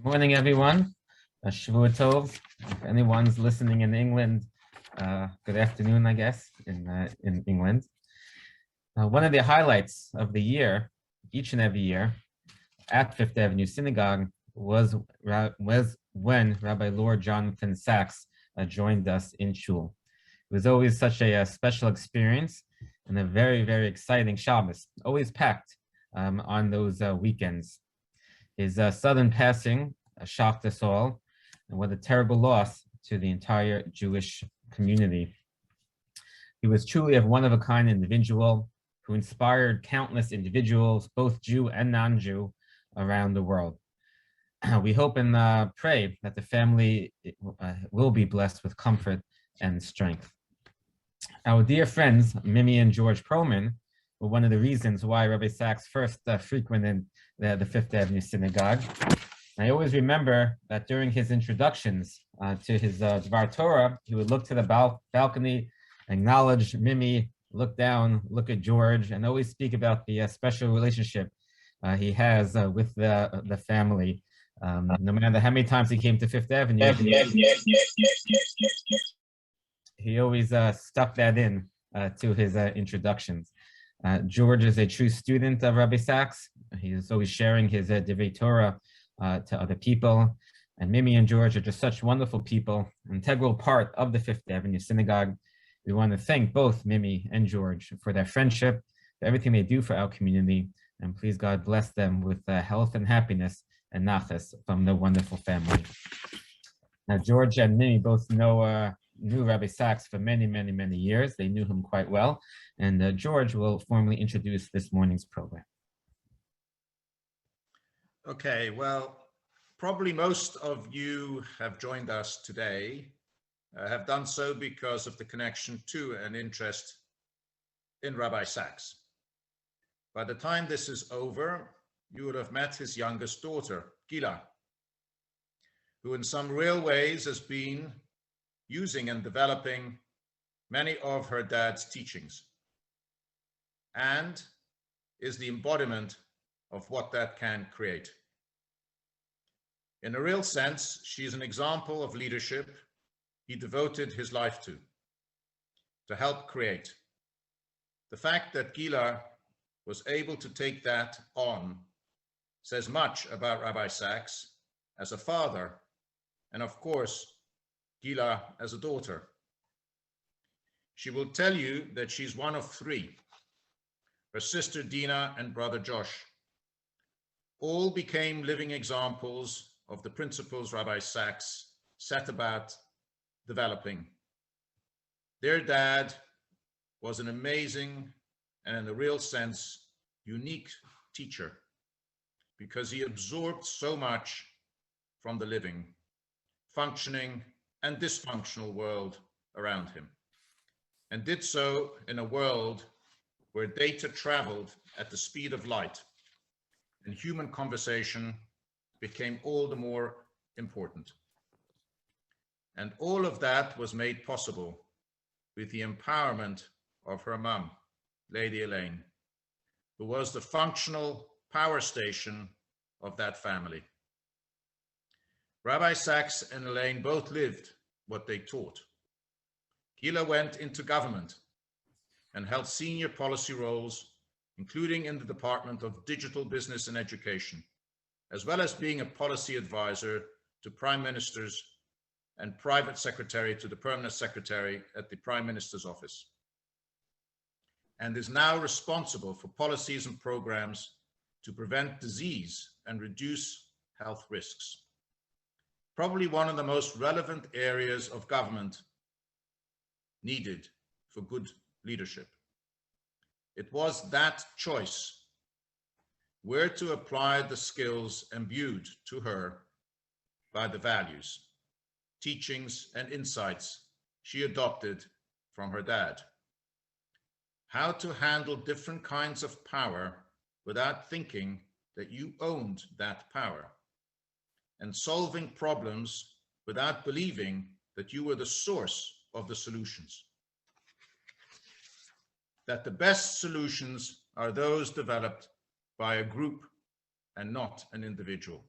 Morning, everyone. Shavua Tov. If anyone's listening in England, good afternoon, I guess, in England. One of the highlights of the year, each and every year, at Fifth Avenue Synagogue was when Rabbi Lord Jonathan Sacks joined us in Shul. It was always such a special experience and a very, very exciting Shabbos, always packed on those weekends. His sudden passing shocked us all, and what a terrible loss to the entire Jewish community. He was truly a one-of-a-kind individual who inspired countless individuals, both Jew and non-Jew, around the world. We hope and pray that the family will be blessed with comfort and strength. Our dear friends, Mimi and George Proman, were one of the reasons why Rabbi Sacks first frequented the Fifth Avenue Synagogue. I always remember that during his introductions to his Dvar Torah, he would look to the balcony, acknowledge Mimi, look down, look at George, and always speak about the special relationship he has with the family. No matter how many times he came to Fifth Avenue, he always stuck that in to his introductions. George is a true student of Rabbi Sacks. He is always sharing his Divrei Torah to other people. And Mimi and George are just such wonderful people, an integral part of the Fifth Avenue Synagogue. We want to thank both Mimi and George for their friendship, for everything they do for our community, and please God bless them with health and happiness and nachas from their wonderful family. Now, George and Mimi both knew Rabbi Sacks for many, many, many years. They knew him quite well. And George will formally introduce this morning's program. Okay, well, probably most of you have joined us today, have done so because of the connection to and interest in Rabbi Sacks. By the time this is over, you would have met his youngest daughter, Gila, who in some real ways has been using and developing many of her dad's teachings and is the embodiment of what that can create. In a real sense, she is an example of leadership he devoted his life to help create. The fact that Gila was able to take that on says much about Rabbi Sacks as a father, and of course, Gila as a daughter. She will tell you that she's one of three, her sister Dina and brother Josh. All became living examples of the principles Rabbi Sacks set about developing. Their dad was an amazing and in a real sense, unique teacher because he absorbed so much from the living, functioning and dysfunctional world around him, and did so in a world where data traveled at the speed of light and human conversation became all the more important. And all of that was made possible with the empowerment of her mom, Lady Elaine, who was the functional power station of that family. Rabbi Sacks and Elaine both lived what they taught. Gila went into government and held senior policy roles, including in the Department of Digital Business and Education, as well as being a policy advisor to prime ministers and private secretary to the permanent secretary at the Prime Minister's office, and is now responsible for policies and programs to prevent disease and reduce health risks. Probably one of the most relevant areas of government needed for good leadership. It was that choice where to apply the skills imbued to her by the values, teachings, and insights she adopted from her dad. How to handle different kinds of power without thinking that you owned that power, and solving problems without believing that you were the source of the solutions. That the best solutions are those developed by a group and not an individual.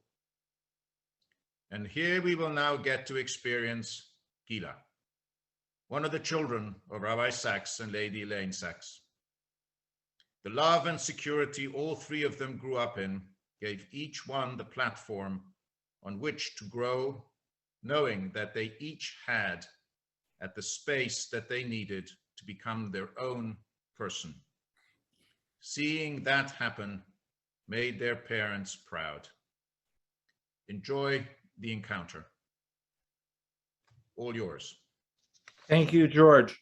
And here we will now get to experience Gila, one of the children of Rabbi Sacks and Lady Elaine Sacks. The love and security all three of them grew up in gave each one the platform on which to grow, knowing that they each had at the space that they needed to become their own person. Seeing that happen made their parents proud. Enjoy the encounter. All yours. Thank you, George.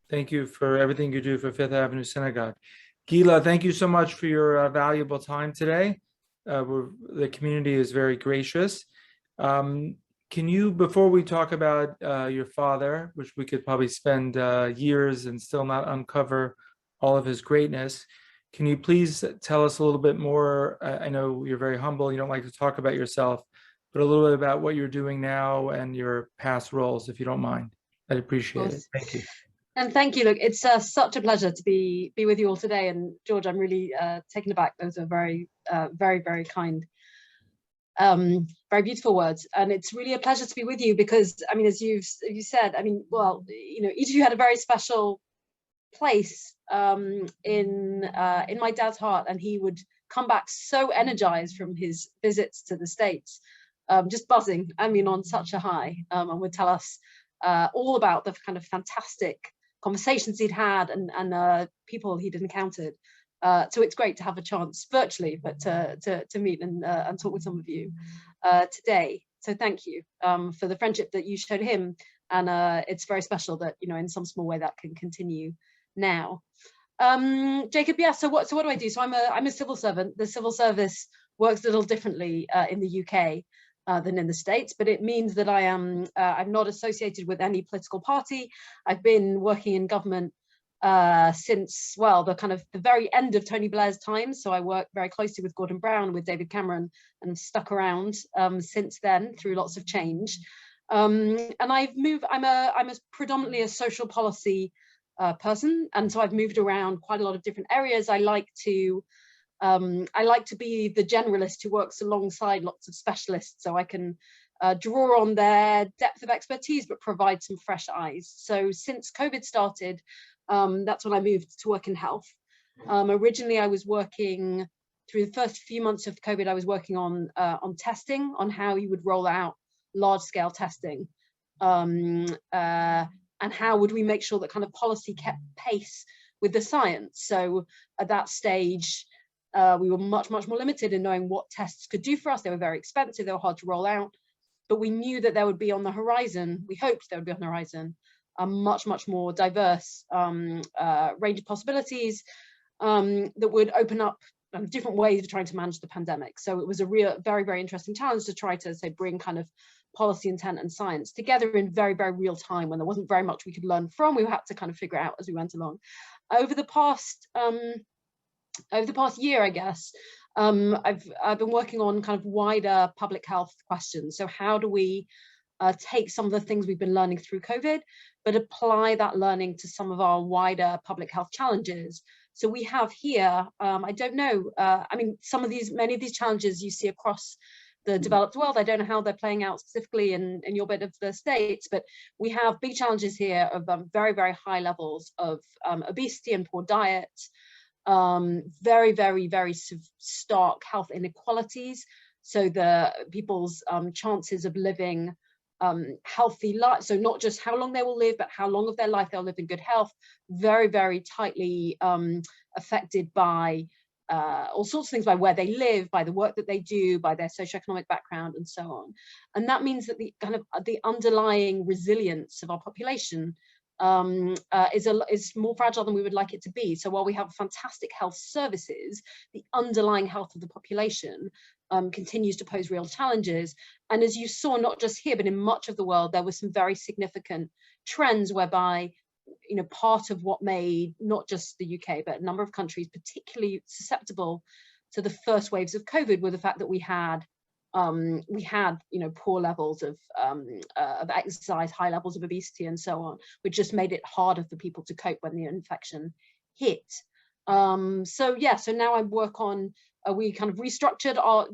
Thank you for everything you do for Fifth Avenue Synagogue. Gila, thank you so much for your valuable time today. The community is very gracious. Can you, before we talk about your father, which we could probably spend years and still not uncover all of his greatness, can you please tell us a little bit more? I know you're very humble, you don't like to talk about yourself, but a little bit about what you're doing now and your past roles, if you don't mind. I'd appreciate it. Thank you. And thank you. Look, it's such a pleasure to be with you all today. And George, I'm really taken aback. Those are very, very kind, very beautiful words. And it's really a pleasure to be with you because, I mean, as you said, I mean, well, you know, each of you had a very special place in my dad's heart, and he would come back so energized from his visits to the States, just buzzing, I mean, on such a high, and would tell us all about the kind of fantastic conversations he'd had and people he'd encountered. So it's great to have a chance virtually, but to meet and talk with some of you today. So thank you for the friendship that you showed him, and it's very special that, you know, in some small way that can continue now. Jacob, yeah. So what do I do? So I'm a civil servant. The civil service works a little differently in the UK than in the States, but it means that I'm not associated with any political party. I've been working in government since, well, the very end of Tony Blair's time. So I worked very closely with Gordon Brown, with David Cameron, and stuck around since then through lots of change. And I've moved. I'm predominantly a social policy person, and so I've moved around quite a lot of different areas. I like to be the generalist who works alongside lots of specialists, so I can draw on their depth of expertise but provide some fresh eyes. So since COVID started, that's when I moved to work in health. Originally, I was working through the first few months of COVID. I was working on testing, on how you would roll out large-scale testing, and how would we make sure that kind of policy kept pace with the science. So at that stage, we were much more limited in knowing what tests could do for us. They were very expensive, they were hard to roll out, but we knew that there would be on the horizon, we hoped there would be on the horizon, a much more diverse range of possibilities that would open up different ways of trying to manage the pandemic. So it was a real, very interesting challenge to try to bring kind of policy intent and science together in very real time, when there wasn't very much we could learn from. We had to kind of figure out as we went along. Over the past year, I guess, I've been working on kind of wider public health questions. So how do we take some of the things we've been learning through COVID, but apply that learning to some of our wider public health challenges? So we have here, I don't know, I mean, many of these challenges you see across the developed world. I don't know how they're playing out specifically in your bit of the States, but we have big challenges here of very high levels of obesity and poor diet, very stark health inequalities. So the people's chances of living healthy life, so not just how long they will live, but how long of their life they'll live in good health, very tightly affected by all sorts of things, by where they live, by the work that they do, by their socioeconomic background, and so on. And that means that the underlying resilience of our population is more fragile than we would like it to be. So while we have fantastic health services, the underlying health of the population continues to pose real challenges. And as you saw, not just here, but in much of the world, there were some very significant trends whereby, you know, part of what made not just the UK, but a number of countries particularly susceptible to the first waves of COVID were the fact that we had you know, poor levels of exercise, high levels of obesity, and so on, which just made it harder for people to cope when the infection hit. So now I work on we kind of restructured our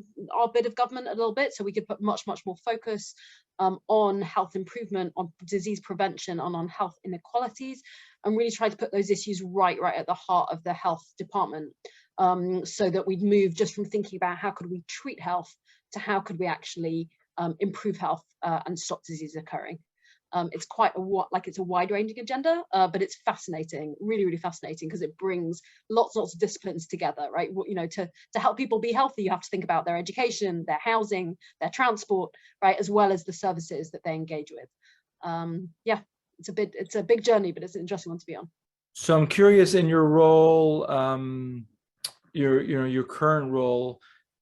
bit of government a little bit so we could put much more focus on health improvement, on disease prevention, and on health inequalities, and really tried to put those issues right at the heart of the health department, so that we'd move just from thinking about how could we treat health to how could we actually improve health and stop disease occurring. It's quite it's a wide-ranging agenda, but it's fascinating, really fascinating, because it brings lots of disciplines together, right? You know, to help people be healthy, you have to think about their education, their housing, their transport, right, as well as the services that they engage with. Yeah, it's a big journey, but it's an interesting one to be on. So I'm curious, in your role, your current role,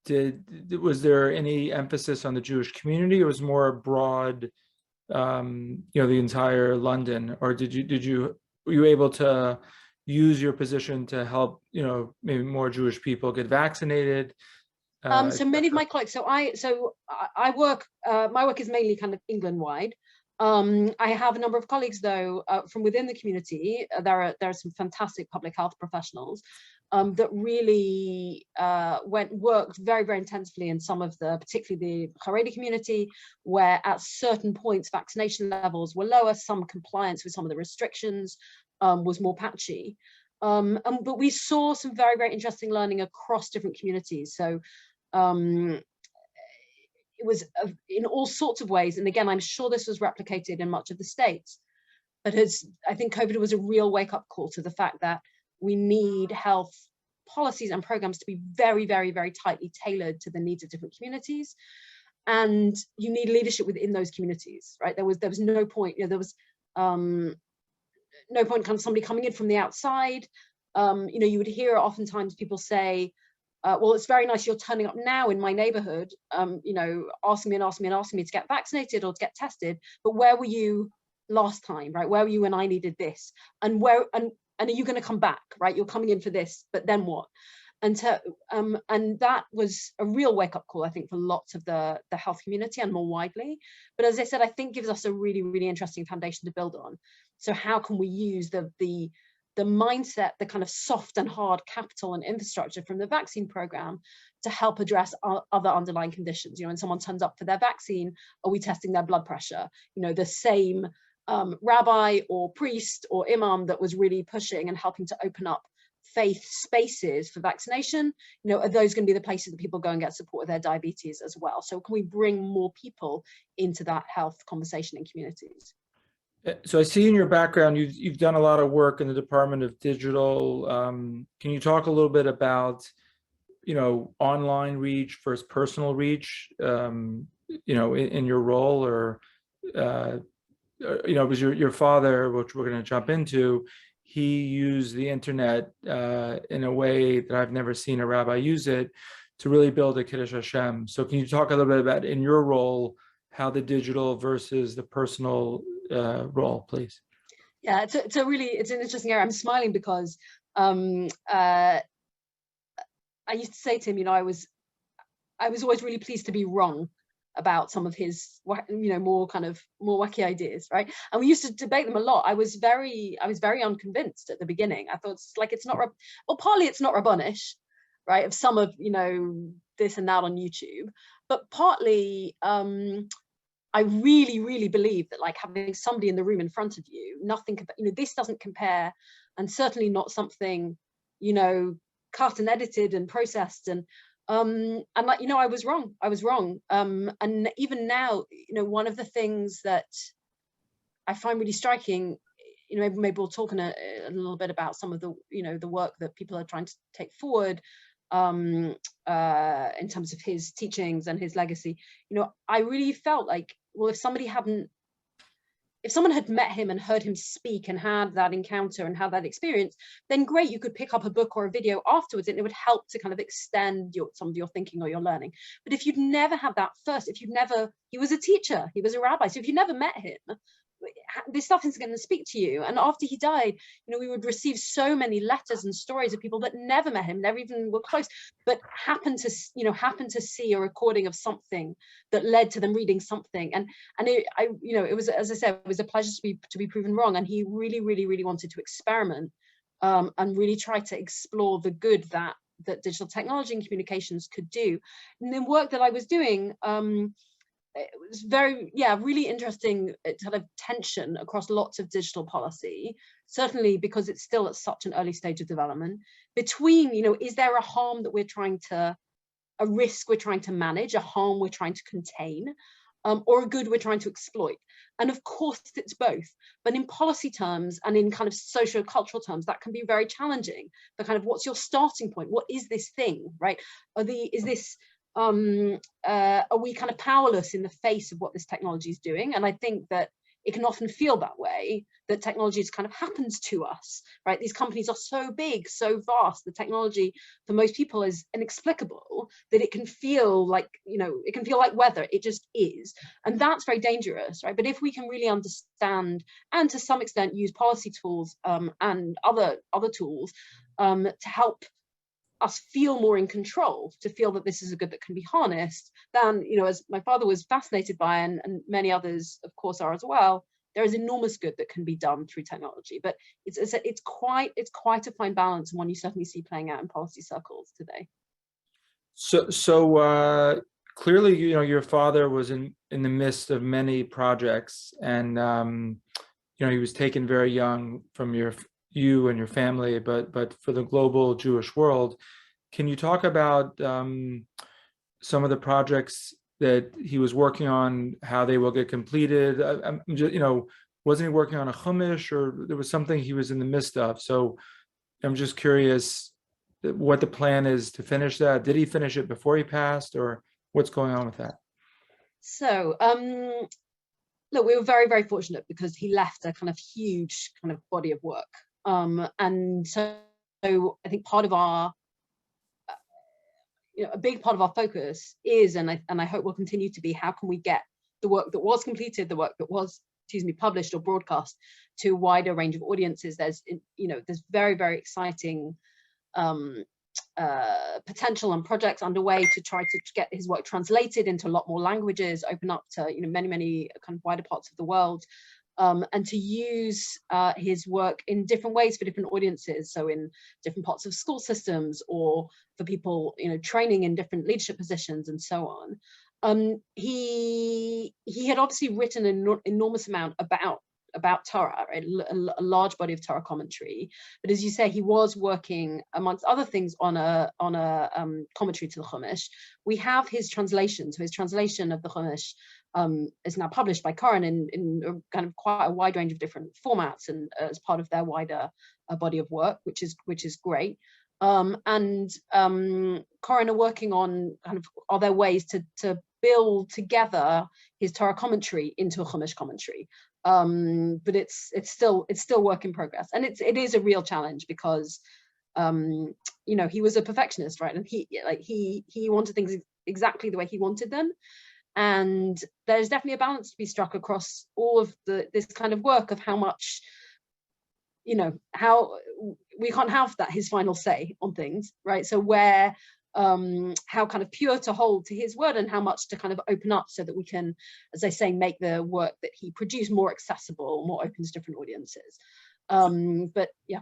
was there any emphasis on the Jewish community, or was more broad? The entire London, or were you able to use your position to help, maybe more Jewish people get vaccinated? So many of my colleagues, I work, my work is mainly kind of England wide. I have a number of colleagues though, from within the community. There are some fantastic public health professionals that really worked very intensively in some of particularly the Haredi community, where at certain points vaccination levels were lower, some compliance with some of the restrictions was more patchy. But we saw some very interesting learning across different communities. So it was in all sorts of ways. And again, I'm sure this was replicated in much of the States, but I think COVID was a real wake-up call to the fact that we need health policies and programs to be very tightly tailored to the needs of different communities. And you need leadership within those communities, right? There was no point, there was no point kind of somebody coming in from the outside. You would hear oftentimes people say, well, it's very nice you're turning up now in my neighborhood, asking me to get vaccinated or to get tested, but where were you last time, right? Where were you when I needed this? And are you going to come back, right? You're coming in for this, but then what? And that was a real wake-up call, I think, for lots of the health community and more widely. But as I said, I think gives us a really interesting foundation to build on. So how can we use the mindset, the kind of soft and hard capital and infrastructure from the vaccine program to help address other underlying conditions? When someone turns up for their vaccine, are we testing their blood pressure? The same rabbi or priest or imam that was really pushing and helping to open up faith spaces for vaccination, are those going to be the places that people go and get support with their diabetes as well? So can we bring more people into that health conversation in communities? So I see in your background, you've done a lot of work in the Department of Digital. Can you talk a little bit about, online reach versus personal reach, in your role, or, because your father, which we're going to jump into, he used the internet in a way that I've never seen a rabbi use it to really build a Kiddush Hashem. So can you talk a little bit about, in your role, how the digital versus the personal role, please? Yeah, it's an interesting area. I'm smiling because I used to say to him, I was always really pleased to be wrong about some of his, more wacky ideas, right? And we used to debate them a lot. I was very unconvinced at the beginning. I thought it's not, well, partly it's not Rabbanish, right? Of some of, this and that on YouTube, but partly, I really believe that having somebody in the room in front of you, this doesn't compare, and certainly not something, cut and edited and processed. And I was wrong. And even now, one of the things that I find really striking, maybe we'll talk in a little bit about some of the, the work that people are trying to take forward, in terms of his teachings and his legacy. I really felt like, well, if someone had met him and heard him speak and had that encounter and had that experience, then great, you could pick up a book or a video afterwards and it would help to kind of extend some of your thinking or your learning. But if you'd never had that first, he was a teacher, he was a rabbi, so if you never met him, this stuff is going to speak to you. And after he died, we would receive so many letters and stories of people that never met him, never even were close, but happened to see a recording of something that led to them reading something. And it was, as I said, it was a pleasure to be proven wrong. And he really wanted to experiment and really try to explore the good that that digital technology and communications could do. And the work that I was doing, it was very, really interesting kind of tension across lots of digital policy, certainly because it's still at such an early stage of development, between, is there a harm that we're trying to, a risk we're trying to manage, a harm we're trying to contain, or a good we're trying to exploit? And of course it's both, but in policy terms and in kind of socio-cultural terms, that can be very challenging. The kind of, what's your starting point? What is this thing, right? Are we kind of powerless in the face of what this technology is doing? And I think that it can often feel that way, that technology just kind of happens to us, right? These companies are so big, so vast, the technology for most people is inexplicable, that it can feel like, it can feel like weather, it just is. And that's very dangerous, right? But if we can really understand, and to some extent use policy tools and other tools to help us feel more in control, to feel that this is a good that can be harnessed, then, as my father was fascinated by, and many others of course are as well, there is enormous good that can be done through technology. But it's quite a fine balance, and one you certainly see playing out in policy circles today. So clearly, your father was in the midst of many projects, and he was taken very young from you and your family, but for the global Jewish world. Can you talk about some of the projects that he was working on, how they will get completed? I'm just, wasn't he working on a chumash, or there was something he was in the midst of? So I'm just curious what the plan is to finish that. Did he finish it before he passed, or what's going on with that? So look, we were very, very fortunate because he left a kind of huge kind of body of work. And so I think part of our, a big part of our focus is, and I hope will continue to be, how can we get the work that was completed, the work that was, published or broadcast to a wider range of audiences. There's very, very exciting potential and projects underway to try to get his work translated into a lot more languages, open up to many kind of wider parts of the world. And to use his work in different ways for different audiences. So in different parts of school systems, or for people, training in different leadership positions and so on. He had obviously written an enormous amount about Torah, right? A large body of Torah commentary. But as you say, he was working, amongst other things, on a commentary to the Chumash. We have his translation. So his translation of the Chumash is now published by Koren in a kind of quite a wide range of different formats, and as part of their wider body of work, which is great. And Koren are working on kind of, are there ways to build together his Torah commentary into a Chumash commentary? But it's still work in progress, and it is a real challenge because he was a perfectionist, right? And he wanted things exactly the way he wanted them. And there's definitely a balance to be struck across all of this kind of work of how much, how we can't have that his final say on things, right? So where, how kind of pure to hold to his word, and how much to kind of open up so that we can, as I say, make the work that he produced more accessible, more open to different audiences. But yeah.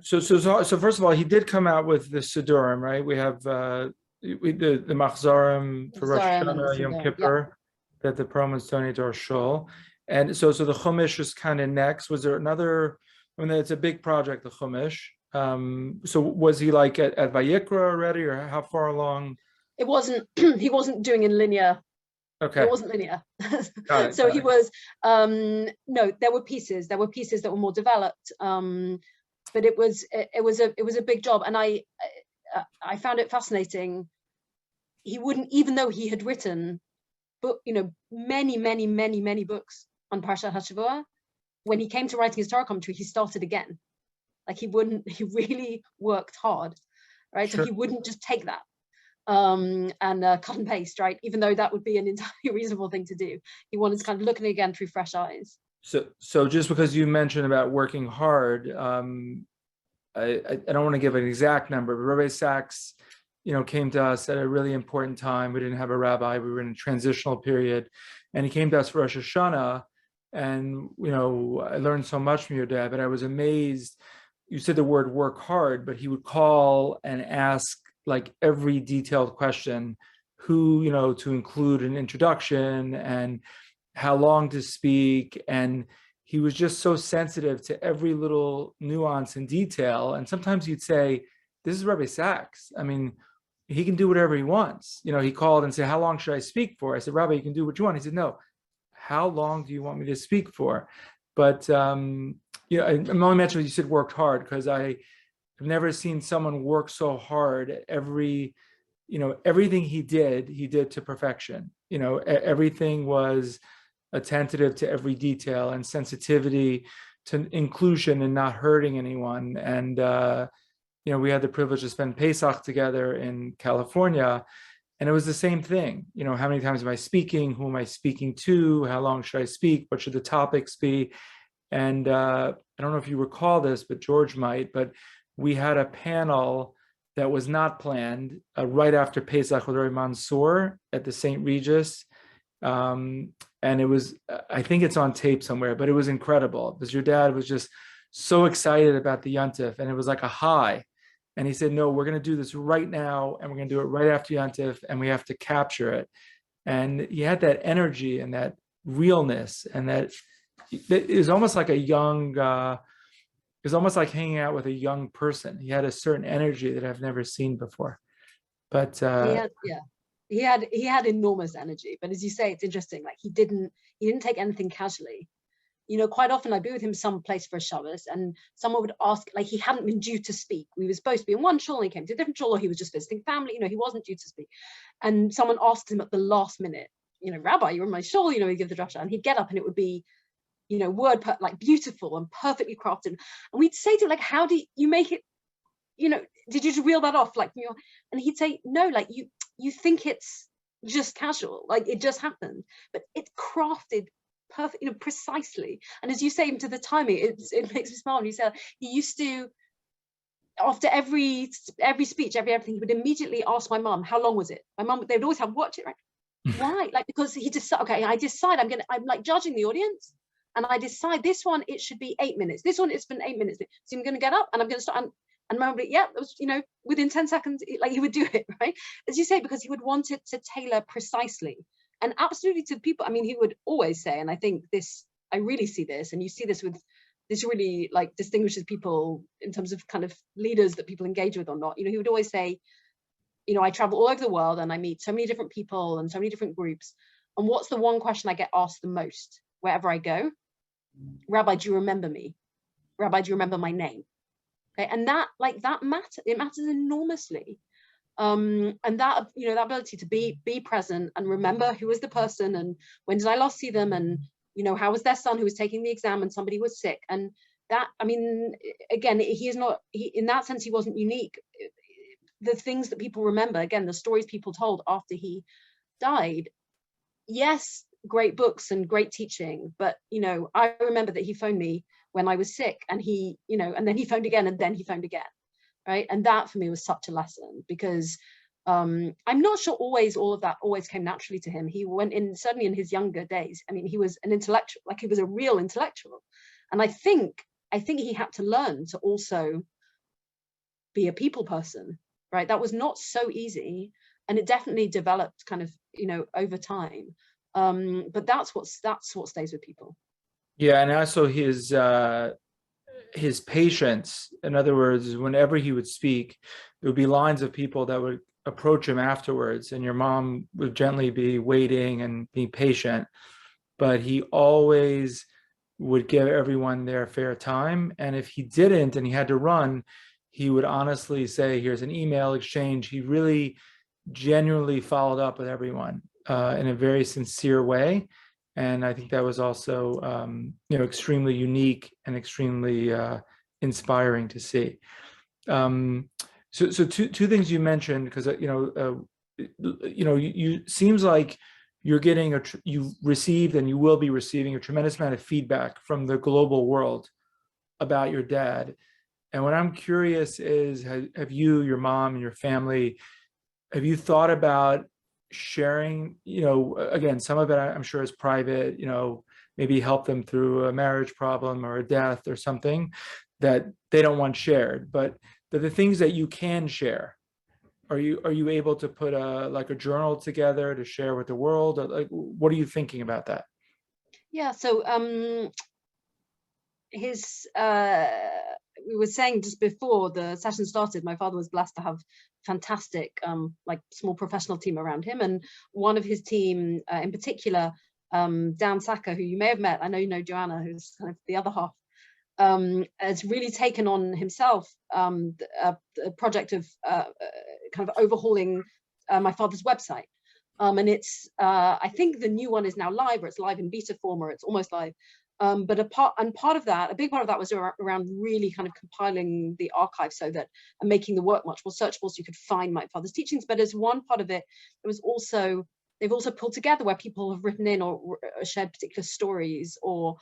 So first of all, he did come out with the Sidurim, right? We have the Machzorim for Rosh Hashanah, Yom Kippur, that the Promos donate our shul. And so the Chumash is kind of next. Was there another? I mean, it's a big project, the Chumash. So was he like at Vayikra already, or how far along? It wasn't. He wasn't doing in linear. Okay. It wasn't linear. So he was. No, there were pieces. There were pieces that were more developed. But it was a big job, and I found it fascinating. He wouldn't, even though he had written, many books on Parshat HaShavua, when he came to writing his Torah commentary, he started again. Like he really worked hard, right? Sure. So he wouldn't just take that and cut and paste, right? Even though that would be an entirely reasonable thing to do. He wanted to kind of look at it again through fresh eyes. So just because you mentioned about working hard, I don't want to give an exact number, but Rabbi Sacks, came to us at a really important time. We didn't have a rabbi. We were in a transitional period, and he came to us for Rosh Hashanah. And, I learned so much from your dad, but I was amazed. You said the word work hard, but he would call and ask like every detailed question, who, to include an introduction and how long to speak. And he was just so sensitive to every little nuance and detail. And sometimes he'd say, this is Rabbi Sacks. I mean, he can do whatever he wants. He called and said, how long should I speak for? I said, Rabbi, you can do what you want. He said, no, how long do you want me to speak for? But, I'm only mentioning you said worked hard, because I've never seen someone work so hard. Everything he did to perfection. Everything was attentive to every detail and sensitivity to inclusion and not hurting anyone. And, we had the privilege to spend Pesach together in California, and it was the same thing. How many times am I speaking? Who am I speaking to? How long should I speak? What should the topics be? And I don't know if you recall this, but George might, but we had a panel that was not planned right after Pesach with Rabbi Mansour at the St. Regis. And it was, I think it's on tape somewhere, but it was incredible because your dad was just so excited about the Yontif, and it was like a high. And he said, no, we're going to do this right now, and we're going to do it right after Yontif, and we have to capture it. And he had that energy and that realness, and that it was almost like a young, it was almost like hanging out with a young person. He had a certain energy that I've never seen before. But he had enormous energy. But as you say, it's interesting. Like he didn't take anything casually. Quite often I'd be with him someplace for a Shabbos, and someone would ask, like he hadn't been due to speak. We were supposed to be in one shul, and he came to a different shul, or he was just visiting family. He wasn't due to speak. And someone asked him at the last minute, Rabbi, you were in my shul, he'd give the drasha, and he'd get up and it would be, like beautiful and perfectly crafted. And we'd say to him, like, how do you make it, did you just reel that off? Like, and he'd say, no, like you think it's just casual, like it just happened, but it's crafted perfect, precisely. And as you say, to the timing, it makes me smile when you say he used to, after every speech, everything, he would immediately ask my mum, how long was it? My mum, they would always have, watch it, right? Why? Like, because he decide, okay, I decide I'm like judging the audience, and I decide this one, it should be 8 minutes. This one, it's been 8 minutes. So I'm going to get up and I'm going to start. And remember, yeah, it was, within 10 seconds, like he would do it, right? As you say, because he would want it to tailor precisely. And absolutely to people, I mean, he would always say, and I think this, I really see this, and you see this with, this really like distinguishes people in terms of kind of leaders that people engage with or not. He would always say, I travel all over the world and I meet so many different people and so many different groups. And what's the one question I get asked the most wherever I go? Rabbi, do you remember me? Rabbi, do you remember my name? Okay, and that matters. It matters enormously. And that, that ability to be present and remember who was the person and when did I last see them, and how was their son who was taking the exam and somebody was sick. And that, I mean, again, in that sense, he wasn't unique. The things that people remember, again, the stories people told after he died, yes, great books and great teaching, but I remember that he phoned me when I was sick, and he, and then he phoned again, and then he phoned again. Right. And that for me was such a lesson, because I'm not sure all of that always came naturally to him. He went in, certainly in his younger days. I mean, he was an intellectual, like he was a real intellectual. And I think he had to learn to also be a people person. Right. That was not so easy. And it definitely developed kind of, over time. But that's what stays with people. Yeah. And also his patience. In other words, whenever he would speak, there would be lines of people that would approach him afterwards, and your mom would gently be waiting and be patient, but he always would give everyone their fair time. And if he didn't and he had to run, he would honestly say, here's an email exchange. He really genuinely followed up with everyone in a very sincere way. And I think that was also, extremely unique and extremely inspiring to see. So two things you mentioned, because you seems like you're getting you received and you will be receiving a tremendous amount of feedback from the global world about your dad. And what I'm curious is, have you, your mom, and your family, have you thought about sharing, again, some of it I'm sure is private, maybe help them through a marriage problem or a death or something that they don't want shared, but the things that you can share, are you able to put a journal together to share with the world? Or like, what are you thinking about that? Yeah, so we were saying just before the session started, my father was blessed to have fantastic like small professional team around him, and one of his team in particular, Dan Sacker, who you may have met, I know you know Joanna, who's kind of the other half, has really taken on himself a project of kind of overhauling my father's website. And it's I think the new one is now live, or it's live in beta form, or it's almost live. But a big part of that was around really kind of compiling the archive so that, and making the work much more searchable so you could find my father's teachings. But as one part of it, they've also pulled together where people have written in or shared particular stories or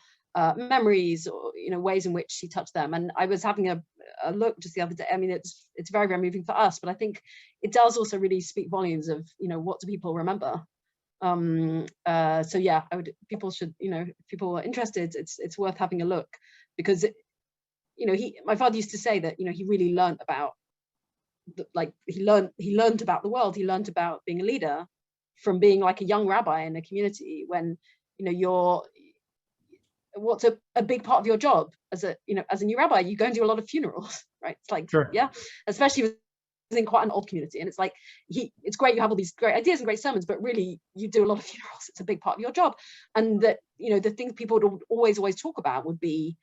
memories, or ways in which he touched them. And I was having a look just the other day. I mean, it's very, very moving for us, but I think it does also really speak volumes of what do people remember. So yeah, people should, if people are interested, it's worth having a look, because my father used to say that he really learned about he learned about the world. He learned about being a leader from being like a young rabbi in a community, when what's a big part of your job as a new rabbi, you go and do a lot of funerals, right? It's like, Sure. Yeah, especially in quite an old community. And it's like, it's great you have all these great ideas and great sermons, but really you do a lot of funerals. It's a big part of your job. And that the things people would always talk about would be,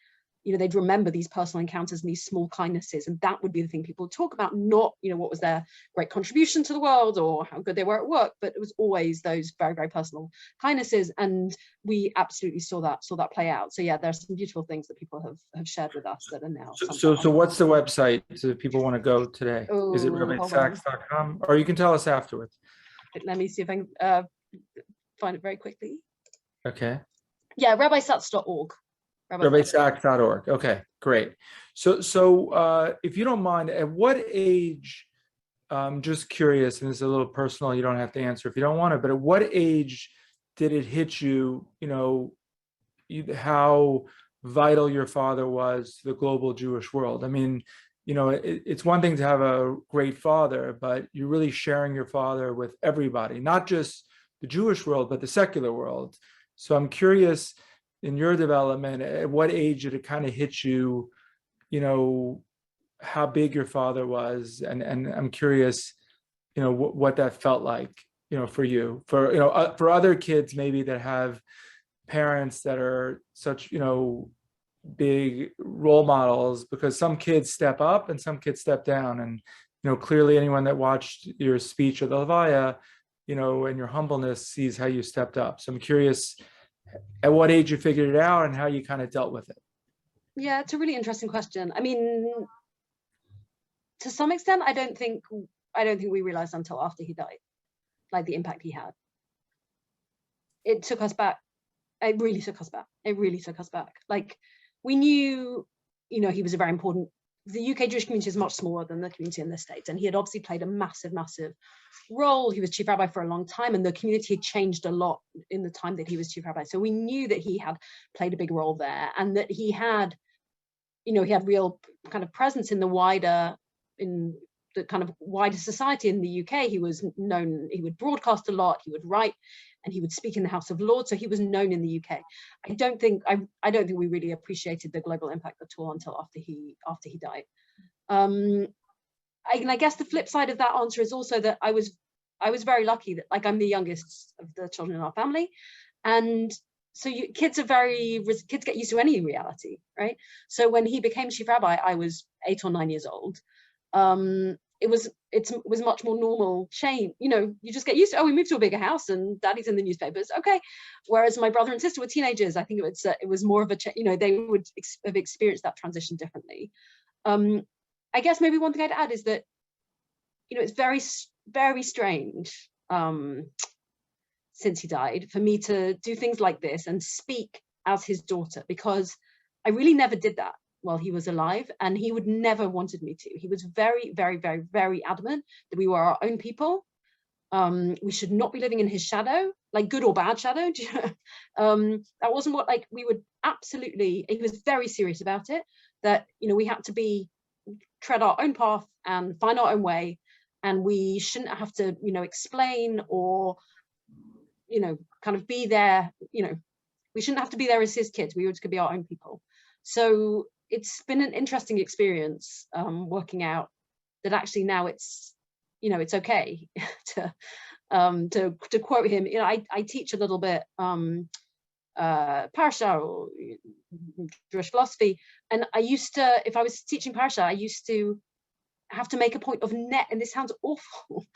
they'd remember these personal encounters and these small kindnesses, and that would be the thing people would talk about, not what was their great contribution to the world or how good they were at work, but it was always those very, very personal kindnesses. And we absolutely saw that play out. So yeah, there's some beautiful things that people have shared with us that are now. So what's the website if people want to go today? Is it rabbisacks.com, or you can tell us afterwards? Let me see if I can find it very quickly. Okay. Yeah, rabbisacks.org. rabbisacks.org. Okay, great. So if you don't mind, at what age, just curious, and this is a little personal, you don't have to answer if you don't want to, but at what age did it hit you, how vital your father was to the global Jewish world? I mean, it's one thing to have a great father, but you're really sharing your father with everybody, not just the Jewish world, but the secular world. So I'm curious, in your development, at what age did it kind of hit you, how big your father was? And I'm curious, what that felt like, for you, for other kids maybe that have parents that are such, big role models, because some kids step up and some kids step down. And, clearly anyone that watched your speech at the Levaya, and your humbleness sees how you stepped up. So I'm curious at what age you figured it out and how you kind of dealt with it. Yeah, it's a really interesting question. I mean, to some extent, I don't think we realized until after he died, like the impact he had. It took us back. It really took us back. Like, we knew, he was a very important. The UK Jewish community is much smaller than the community in the States, and he had obviously played a massive role. He was chief rabbi for a long time, and the community had changed a lot in the time that he was chief rabbi. So we knew that he had played a big role there, and that he had, he had real kind of presence in the kind of wider society in the UK. He was known, he would broadcast a lot, he would write, and he would speak in the House of Lords. So he was known in the UK. I don't think we really appreciated the global impact at all until after he died. I guess the flip side of that answer is also that I was very lucky that, like, I'm the youngest of the children in our family, and so kids get used to any reality, right? So when he became chief rabbi, I was 8 or 9 years old. It was much more normal change. You just get used to, we moved to a bigger house and daddy's in the newspapers. Okay. Whereas my brother and sister were teenagers. I think it was more of a, they would have experienced that transition differently. I guess maybe one thing I'd add is that, it's very, very strange, since he died, for me to do things like this and speak as his daughter, because I really never did that while he was alive, and he would never wanted me to. He was very, very, very, very adamant that we were our own people. We should not be living in his shadow, like good or bad shadow. That wasn't what, like, we would absolutely, he was very serious about it, that, we had to tread our own path and find our own way. and we shouldn't have to, explain or, kind of be there. We shouldn't have to be there as his kids. We could be our own people. So it's been an interesting experience, working out that actually now it's okay to quote him. I teach a little bit Parsha or Jewish philosophy, and I used to, if I was teaching Parsha, I used to have to make a point of and this sounds awful,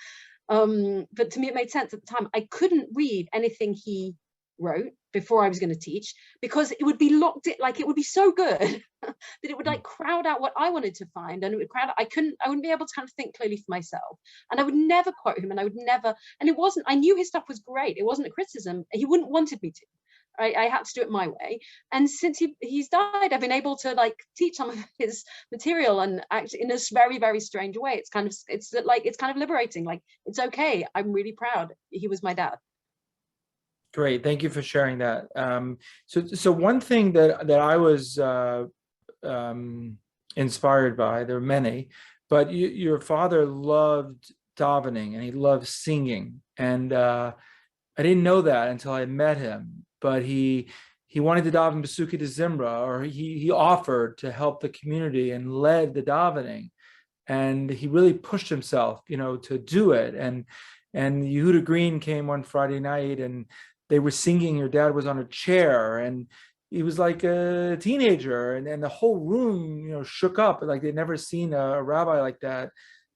but to me it made sense at the time. I couldn't read anything he wrote before I was going to teach, because it would be locked in, like it would be so good that it would like crowd out what I wanted to find, and it would crowd out, I wouldn't be able to kind of think clearly for myself, and I would never quote him, and it wasn't, I knew his stuff was great, it wasn't a criticism, he wouldn't wanted me to. I had to do it my way, and since he's died, I've been able to like teach some of his material, and actually in a very, very strange way, it's kind of liberating. Like, it's okay, I'm really proud he was my dad. Great, thank you for sharing that. So one thing that I was inspired by, there are many, but your father loved davening and he loved singing, and I didn't know that until I met him. But he wanted to daven Besuki de Zimra, or he offered to help the community and led the davening, and he really pushed himself, to do it. And Yehuda Green came one Friday night, and they were singing. Your dad was on a chair, and he was like a teenager, and the whole room, shook up, like they'd never seen a rabbi like that,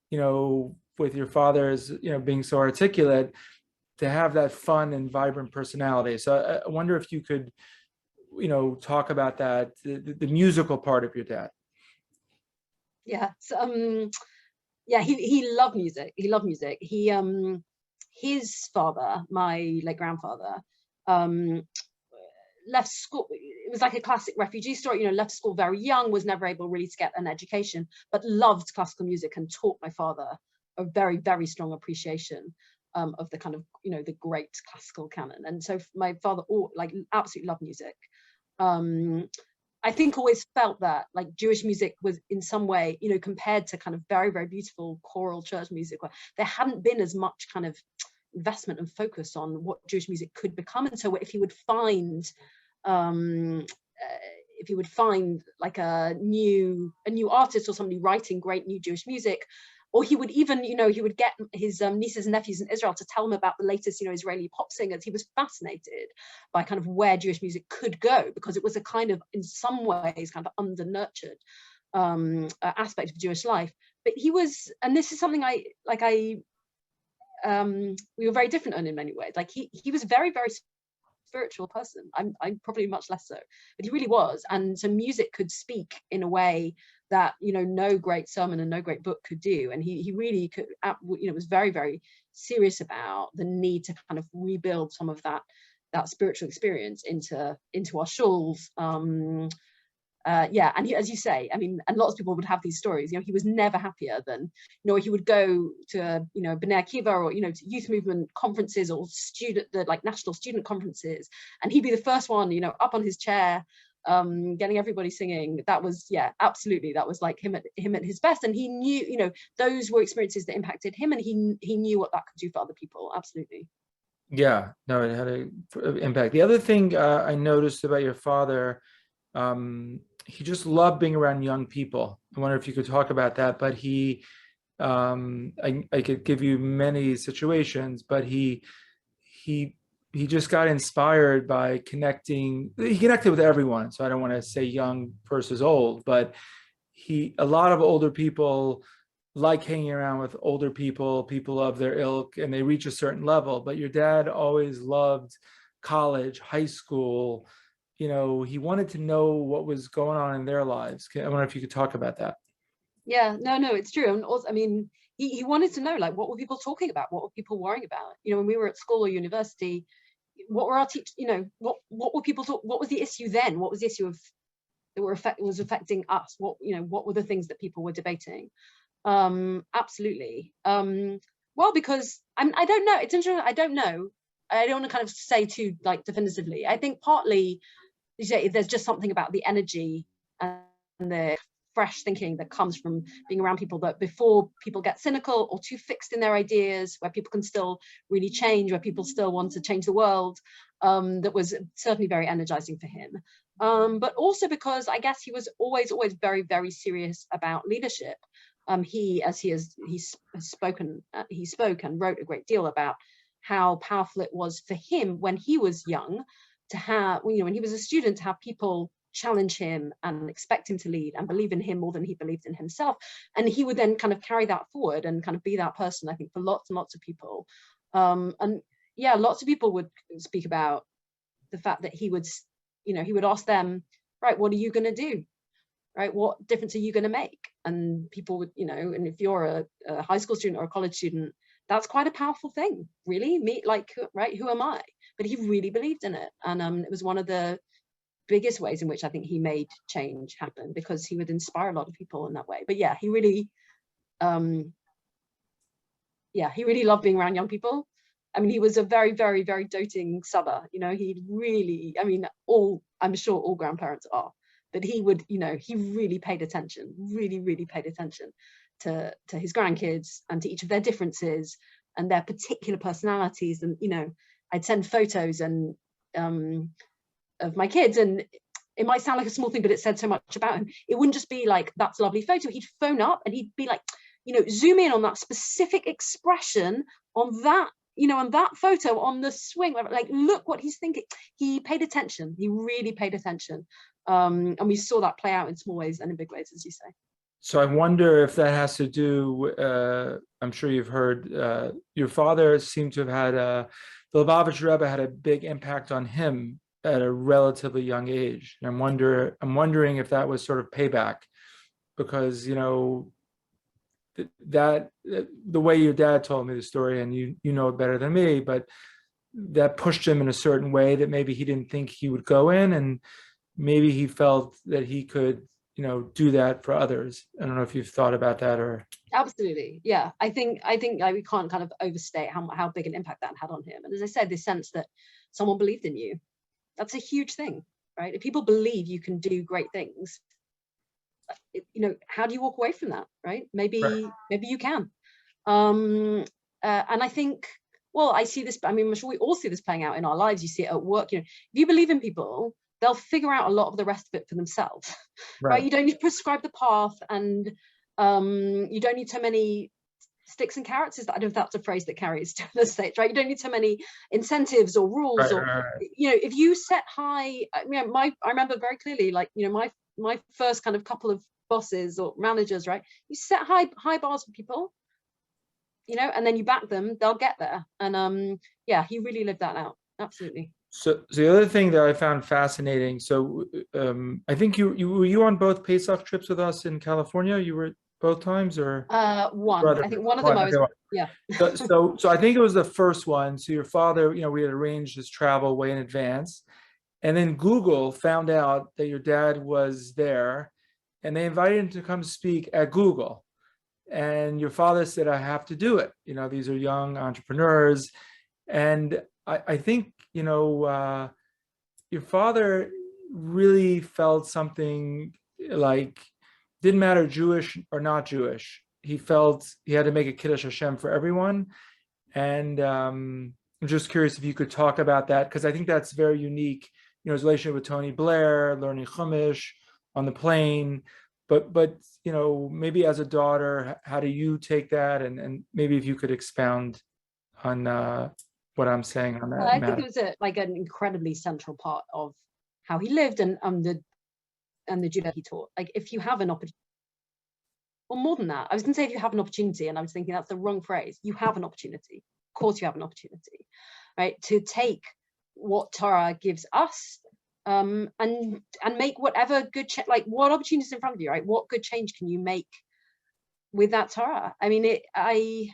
with your father as, being so articulate, to have that fun and vibrant personality. So I wonder if you could, talk about that, the musical part of your dad. Yeah. So, he loved music. He loved music. His father, my late grandfather, left school. It was like a classic refugee story, left school very young, was never able really to get an education, but loved classical music and taught my father a very, very strong appreciation of the kind of, the great classical canon. And so my father absolutely loved music. I think always felt that like Jewish music was in some way, compared to kind of very, very beautiful choral church music, where there hadn't been as much kind of investment and focus on what Jewish music could become. And so if he would find like a new artist or somebody writing great new Jewish music, or he would even, he would get his nieces and nephews in Israel to tell him about the latest, Israeli pop singers. He was fascinated by kind of where Jewish music could go, because it was a kind of, in some ways, kind of under-nurtured aspect of Jewish life. But he was, and this is something we were very different in many ways. Like he was a very, very spiritual person. I'm probably much less so, but he really was. And so music could speak in a way that no great sermon and no great book could do. And he really could, was very, very serious about the need to kind of rebuild some of that spiritual experience into our shuls. And he, as you say, I mean, and lots of people would have these stories. He was never happier than, he would go to, B'nai Akiva, or to youth movement conferences, or national student conferences, and he'd be the first one, up on his chair, getting everybody singing. That was, absolutely, that was like him at his best. And he knew, those were experiences that impacted him, and he knew what that could do for other people. Absolutely. Yeah, no, it had an impact. The other thing I noticed about your father, he just loved being around young people. I wonder if you could talk about that. But he, I could give you many situations, but he just got inspired by connecting. He connected with everyone. So I don't want to say young versus old, but a lot of older people like hanging around with older people of their ilk, and they reach a certain level. But your dad always loved college, high school. He wanted to know what was going on in their lives. I wonder if you could talk about that. Yeah, no, it's true. And also, I mean, he wanted to know, like, what were people talking about? What were people worrying about? When we were at school or university, what were our teachers, what were people what was the issue then? What was the issue that was affecting us? What were the things that people were debating? Absolutely. Well, because I don't know. It's interesting. I don't know. I don't want to kind of say too definitively. I think partly there's just something about the energy and the fresh thinking that comes from being around people, that before people get cynical or too fixed in their ideas, where people can still really change, where people still want to change the world. That was certainly very energizing for him. But also because I guess he was always very, very serious about leadership. He spoke and wrote a great deal about how powerful it was for him when he was young to have, when he was a student, to have people challenge him and expect him to lead and believe in him more than he believed in himself. And he would then kind of carry that forward and kind of be that person, I think, for lots and lots of people. And yeah, lots of people would speak about the fact that he would ask them, right, what are you going to do? Right, what difference are you going to make? And people would, and if you're a high school student or a college student, that's quite a powerful thing, really. Who am I? But he really believed in it. And it was one of the biggest ways in which I think he made change happen, because he would inspire a lot of people in that way. But yeah, he really loved being around young people. I mean, he was a very, very, very doting subber. He really, I'm sure all grandparents are, but he would, he really paid attention, really paid attention to his grandkids and to each of their differences and their particular personalities. And, I'd send photos and of my kids, and it might sound like a small thing, but it said so much about him. It wouldn't just be like, that's a lovely photo. He'd phone up and he'd be like, zoom in on that specific expression on that, on that photo on the swing, like, look what he's thinking. He paid attention. He really paid attention. And we saw that play out in small ways and in big ways, as you say. So I wonder if that has to do, I'm sure you've heard, your father seemed to have had, the Lubavitch Rebbe had a big impact on him at a relatively young age. And I'm wondering if that was sort of payback, because, that the way your dad told me the story, and you know it better than me, but that pushed him in a certain way that maybe he didn't think he would go in, and maybe he felt that he could, do that for others. I don't know if you've thought about that or. Absolutely, yeah. I think like we can't kind of overstate how big an impact that had on him. And as I said, this sense that someone believed in you, that's a huge thing, right? If people believe you can do great things, how do you walk away from that, right? Maybe you can. And I think, well, I see this, I'm sure we all see this playing out in our lives. You see it at work. If you believe in people, they'll figure out a lot of the rest of it for themselves, right? You don't need to prescribe the path, and you don't need so many sticks and carrots. I don't know if that's a phrase that carries to the States, right? You don't need so many incentives or rules, if you set high. I remember very clearly, like, my first kind of couple of bosses or managers, right? You set high bars for people, and then you back them, they'll get there. And he really lived that out. Absolutely. So the other thing that I found fascinating, so I think were you on both Pesach trips with us in California? You were both times, or one? I think one of them I was. Yeah. So I think it was the first one. So your father, we had arranged his travel way in advance, and then Google found out that your dad was there, and they invited him to come speak at Google. And your father said, "I have to do it. These are young entrepreneurs," and I think, your father really felt something like, didn't matter Jewish or not Jewish. He felt he had to make a Kiddush Hashem for everyone. And I'm just curious if you could talk about that, because I think that's very unique, his relationship with Tony Blair, learning Chumash on the plane. But maybe as a daughter, how do you take that? And maybe if you could expound on what I'm saying on that. I think it was an incredibly central part of how he lived and the Judah he taught. Like, if you have an opportunity, or more than that, I was going to say if you have an opportunity, and I was thinking that's the wrong phrase. You have an opportunity. Of course, you have an opportunity, right, to take what Torah gives us, and make whatever good what opportunities in front of you, right? What good change can you make with that Torah? I mean, I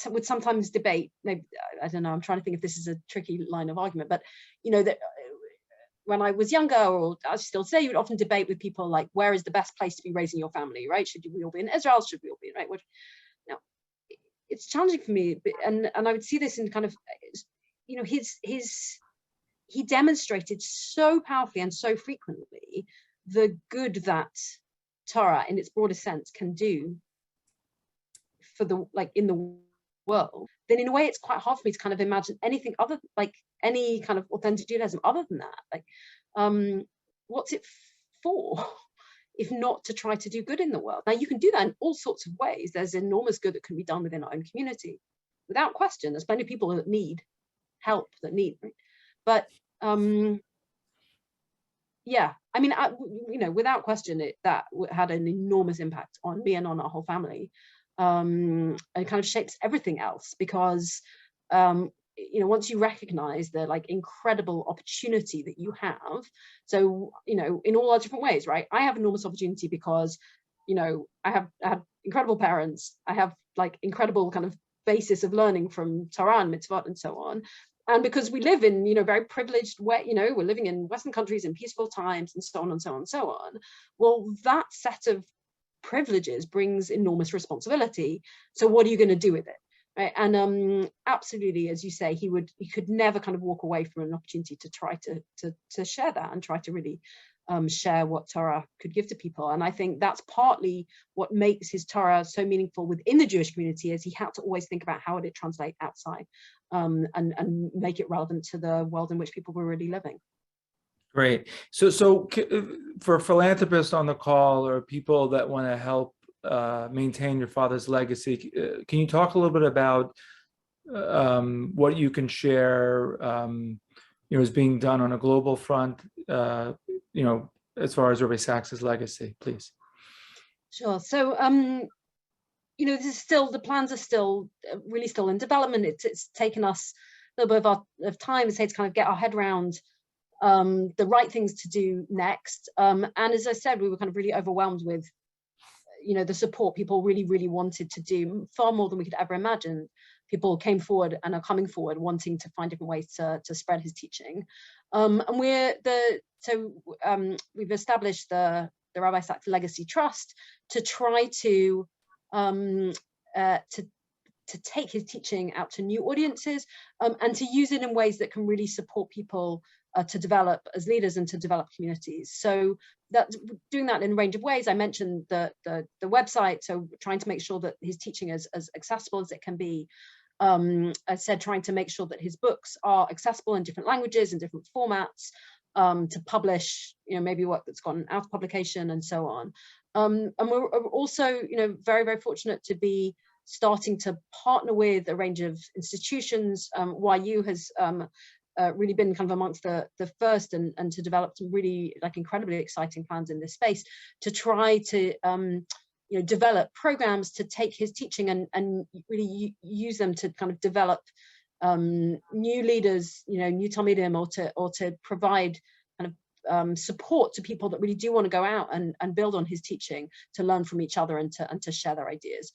would sometimes debate, maybe, I don't know, I'm trying to think if this is a tricky line of argument, but, that when I was younger, or I still say, you would often debate with people like, where is the best place to be raising your family, right? Should we all be in Israel? Should we all be, right? Now, it's challenging for me, and I would see this in kind of, he demonstrated so powerfully and so frequently the good that Torah in its broadest sense can do for the, like, in the world, then in a way it's quite hard for me to kind of imagine anything other, like any kind of authentic Judaism other than that. Like, what's it for if not to try to do good in the world? Now, you can do that in all sorts of ways. There's enormous good that can be done within our own community, without question. There's plenty of people that need help, that need, right? But yeah, I mean, you know, without question, that had an enormous impact on me and on our whole family, and kind of shapes everything else, because you know, once you recognize the like incredible opportunity that you have, so, you know, in all our different ways, right? I have enormous opportunity because, you know, I have incredible parents. I have like incredible kind of basis of learning from Torah and mitzvot and so on. And because we live in, you know, very privileged way, you know, we're living in Western countries in peaceful times and so on and so on and so on. Well, that set of privileges brings enormous responsibility. So what are you going to do with it? Right? And absolutely, as you say, he could never kind of walk away from an opportunity to try to share that and try to really share what Torah could give to people. And I think that's partly what makes his Torah so meaningful within the Jewish community, is he had to always think about how would it translate outside, and make it relevant to the world in which people were really living. Great. So for philanthropists on the call, or people that want to help maintain your father's legacy, can you talk a little bit about what you can share, you know, is being done on a global front, you know, as far as Rabbi Sacks' legacy, please? Sure. So, you know, this is still, the plans are still really still in development. It's taken us a little bit of time, say, to kind of get our head around the right things to do next. And as I said, we were kind of really overwhelmed with, you know, the support people really, really wanted to do, far more than we could ever imagine. People came forward and are coming forward wanting to find different ways to spread his teaching. And we've established the Rabbi Sacks Legacy Trust to try to take his teaching out to new audiences, and to use it in ways that can really support people to develop as leaders and to develop communities. So that's doing that in a range of ways. I mentioned the website, so trying to make sure that his teaching is as accessible as it can be. I said, trying to make sure that his books are accessible in different languages and different formats, to publish, you know, maybe work that's gone out of publication and so on. And we're also, you know, very, very fortunate to be starting to partner with a range of institutions. YU has really been kind of amongst the first, and to develop some really like incredibly exciting plans in this space to try to you know, develop programs to take his teaching and really use them to kind of develop new leaders, you know, new Talmidim, or to provide kind of support to people that really do want to go out and build on his teaching, to learn from each other and to share their ideas.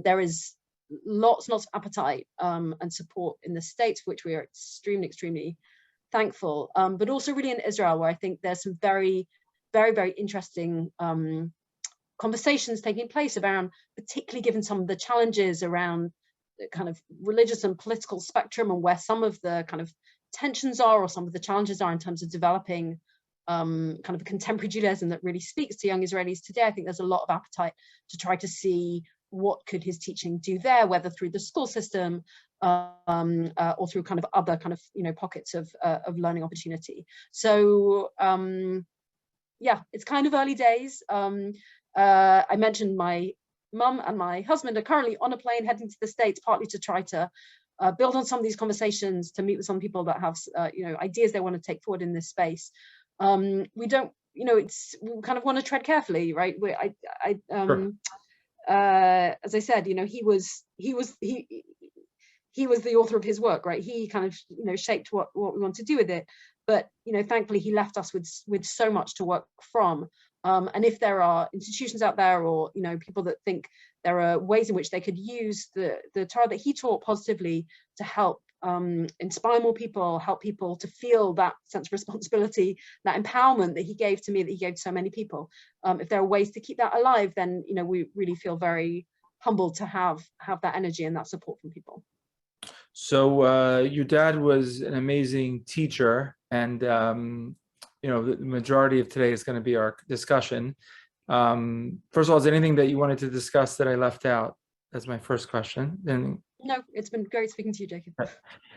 There is lots and lots of appetite and support in the States, for which we are extremely, extremely thankful, but also really in Israel, where I think there's some very, very, very interesting conversations taking place around, particularly given some of the challenges around the kind of religious and political spectrum, and where some of the kind of tensions are, or some of the challenges are in terms of developing kind of a contemporary Judaism that really speaks to young Israelis today. I think there's a lot of appetite to try to see what could his teaching do there, whether through the school system or through kind of other kind of, you know, pockets of learning opportunity. So yeah, it's kind of early days. I mentioned my mum and my husband are currently on a plane heading to the States, partly to try to build on some of these conversations, to meet with some people that have you know, ideas they want to take forward in this space. We don't, you know, we kind of want to tread carefully, right? Sure. As I said, you know, he was the author of his work, right? He kind of, you know, shaped what we want to do with it. But, you know, thankfully he left us with so much to work from. And if there are institutions out there, or, you know, people that think there are ways in which they could use the Torah that he taught positively to help inspire more people, help people to feel that sense of responsibility, that empowerment that he gave to me, that he gave to so many people. If there are ways to keep that alive, then, you know, we really feel very humbled to have that energy and that support from people. So your dad was an amazing teacher, and the majority of today is going to be our discussion. First of all, is there anything that you wanted to discuss that I left out? That's my first question. Then No, it's been great speaking to you, Jacob.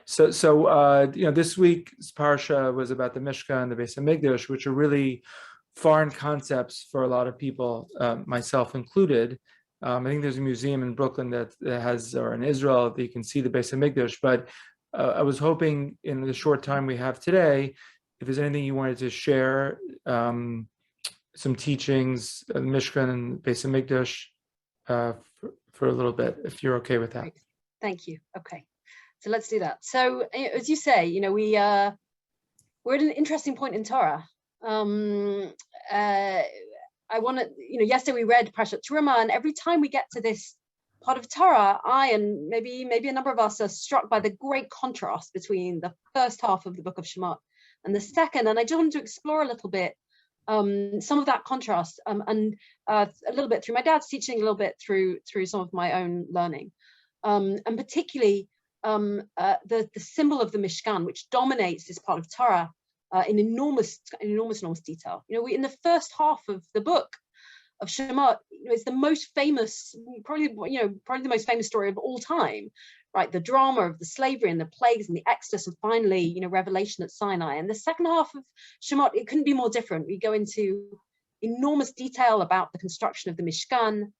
So this week's parsha was about the Mishkan and the Beis Hamikdash, which are really foreign concepts for a lot of people, myself included. I think there's a museum in Brooklyn that has, or in Israel, that you can see the Beis Hamikdash. But I was hoping in the short time we have today, if there's anything you wanted to share, some teachings, Mishkan and Beis Hamikdash, for a little bit, if you're okay with that. Great. Thank you. Okay, so let's do that. So as you say, we're at an interesting point in Torah. I want to, yesterday we read Parashat Terumah, and every time we get to this part of Torah, I and maybe a number of us are struck by the great contrast between the first half of the book of Shemot and the second. And I just wanted to explore a little bit some of that contrast, and a little bit through my dad's teaching, a little bit through some of my own learning, and particularly the symbol of the Mishkan, which dominates this part of Torah in enormous detail. In the first half of the book of Shemot, it's the most famous, probably the most famous story of all time, right? The drama of the slavery and the plagues and the Exodus, and finally, revelation at Sinai. And the second half of Shemot, it couldn't be more different. We go into enormous detail about the construction of the Mishkan,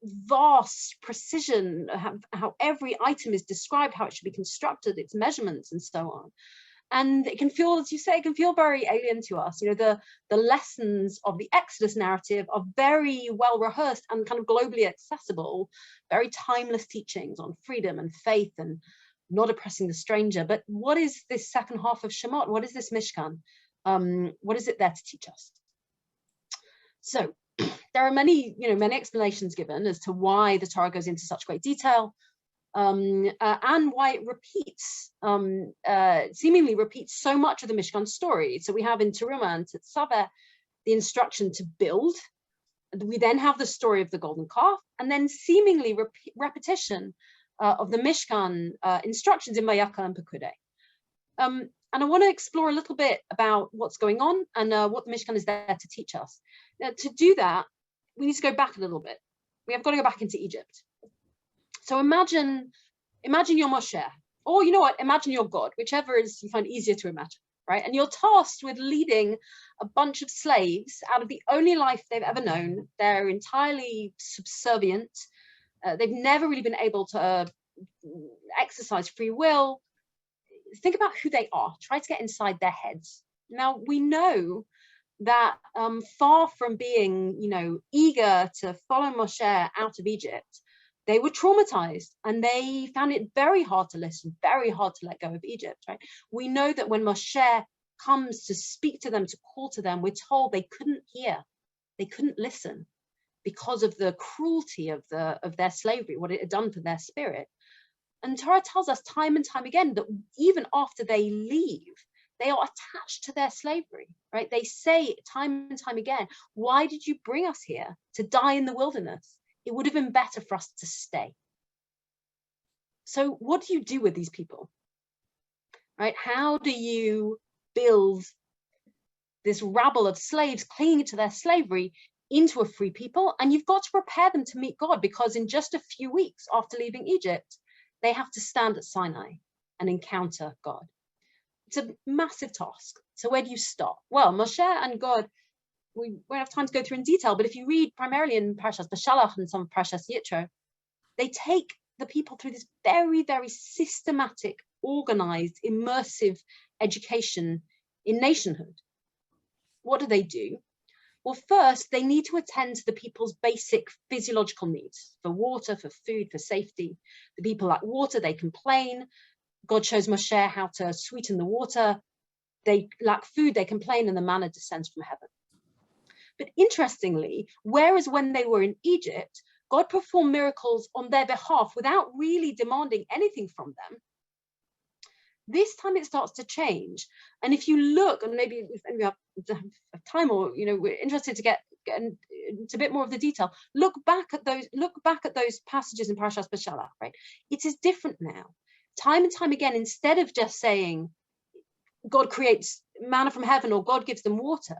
vast precision, how every item is described, how it should be constructed, its measurements, and so on. And it can feel, as you say, it can feel very alien to us. The lessons of the Exodus narrative are very well rehearsed and kind of globally accessible, very timeless teachings on freedom and faith and not oppressing the stranger. But what is this second half of Shemot? What is this Mishkan? What is it there to teach us? So there are many explanations given as to why the Torah goes into such great detail. And why it repeats, seemingly repeats so much of the Mishkan story. So we have in Terumah and Tetzaveh the instruction to build. We then have the story of the golden calf, and then seemingly repetition of the Mishkan instructions in Vayakal and Pekudei. And I want to explore a little bit about what's going on and what the Mishkan is there to teach us. Now, to do that, we need to go back a little bit. We have got to go back into Egypt. So imagine you're Moshe, or imagine you're God, whichever is you find easier to imagine, right? And you're tasked with leading a bunch of slaves out of the only life they've ever known. They're entirely subservient. They've never really been able to exercise free will. Think about who they are. Try to get inside their heads. Now, we know that far from being, eager to follow Moshe out of Egypt, they were traumatized and they found it very hard to listen, very hard to let go of Egypt, right? We know that when Moshe comes to speak to them, to call to them, we're told they couldn't hear, they couldn't listen because of the cruelty of their slavery, what it had done for their spirit. And Torah tells us time and time again that even after they leave, they are attached to their slavery, right? They say time and time again, why did you bring us here to die in the wilderness? It would have been better for us to stay. So what do you do with these people, right? How do you build this rabble of slaves clinging to their slavery into a free people? And you've got to prepare them to meet God, because in just a few weeks after leaving Egypt, they have to stand at Sinai and encounter God. It's a massive task. So where do you start? Well, Moshe and God, we won't have time to go through in detail, but if you read primarily in Parashas Beshalach and some of Parashas Yitro, they take the people through this very, very systematic, organized, immersive education in nationhood. What do? Well, first, they need to attend to the people's basic physiological needs for water, for food, for safety. The people lack water, they complain. God shows Moshe how to sweeten the water. They lack food, they complain, and the manna descends from heaven. But interestingly, whereas when they were in Egypt, God performed miracles on their behalf without really demanding anything from them, this time it starts to change. And if you look, and maybe if we have time, or we're interested to get into a bit more of the detail, look back at those passages in Parashas Beshalach, right? It is different now. Time and time again, instead of just saying God creates manna from heaven or God gives them water,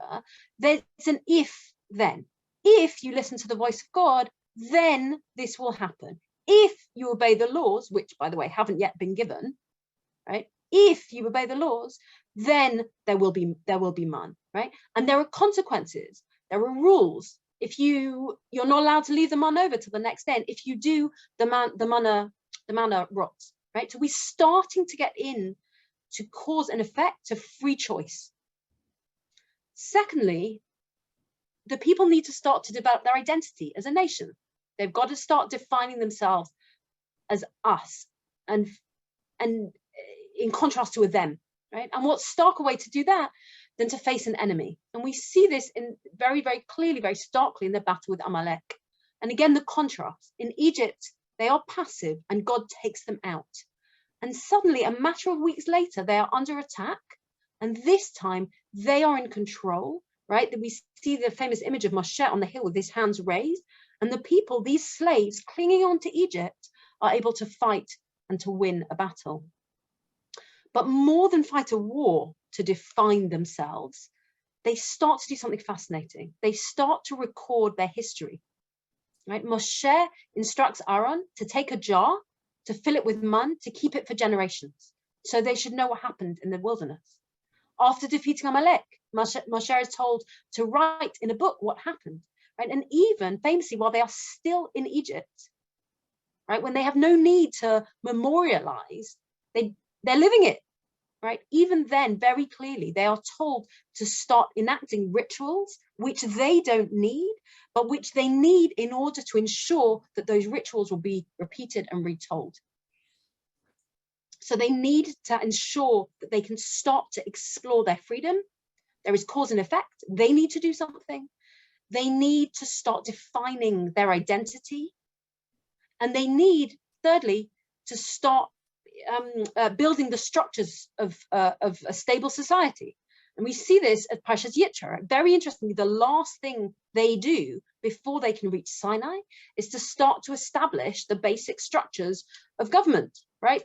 there's an if then. If you listen to the voice of God, then this will happen. If you obey the laws, which by the way haven't yet been given, right? If you obey the laws, then there will be man, right? And there are consequences, there are rules. If you're not allowed to leave the man over to the next day, and if you do, the manna rots, right? So we're starting to get in to cause and effect to free choice. Secondly, the people need to start to develop their identity as a nation. They've got to start defining themselves as us, and in contrast to a them, right? And what starker way to do that than to face an enemy? And we see this in very, very clearly, very starkly in the battle with Amalek. And again, the contrast. In Egypt, they are passive and God takes them out. And suddenly, a matter of weeks later, they are under attack. And this time, they are in control, right? That we see the famous image of Moshe on the hill with his hands raised. And the people, these slaves clinging on to Egypt, are able to fight and to win a battle. But more than fight a war to define themselves, they start to do something fascinating. They start to record their history, right? Moshe instructs Aaron to take a jar, to fill it with man, to keep it for generations. So they should know what happened in the wilderness. After defeating Amalek, Moshe is told to write in a book what happened, right? And even famously, while they are still in Egypt, right, when they have no need to memorialize, they're living it, right? Even then, very clearly, they are told to start enacting rituals which they don't need, but which they need in order to ensure that those rituals will be repeated and retold. So they need to ensure that they can start to explore their freedom. There is cause and effect. They need to do something. They need to start defining their identity. And they need, thirdly, to start building the structures of a stable society. And we see this at Parshas Yitro. Very interestingly, the last thing they do before they can reach Sinai is to start to establish the basic structures of government, right?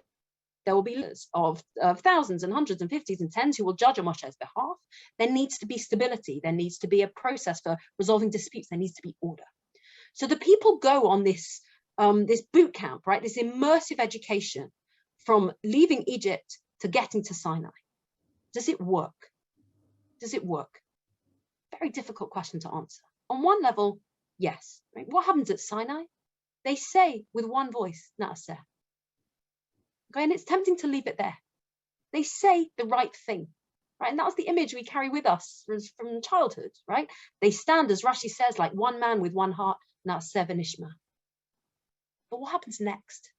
There will be leaders of thousands and hundreds and fifties and tens who will judge on Moshe's behalf. There needs to be stability. There needs to be a process for resolving disputes. There needs to be order. So the people go on this boot camp, right? This immersive education from leaving Egypt to getting to Sinai. Does it work? Does it work? Very difficult question to answer. On one level, yes. Right? What happens at Sinai? They say with one voice, Naaseh. Okay, and it's tempting to leave it there. They say the right thing, right? And that was the image we carry with us from childhood, right? They stand, as Rashi says, like one man with one heart, Naaseh v'nishma. But what happens next?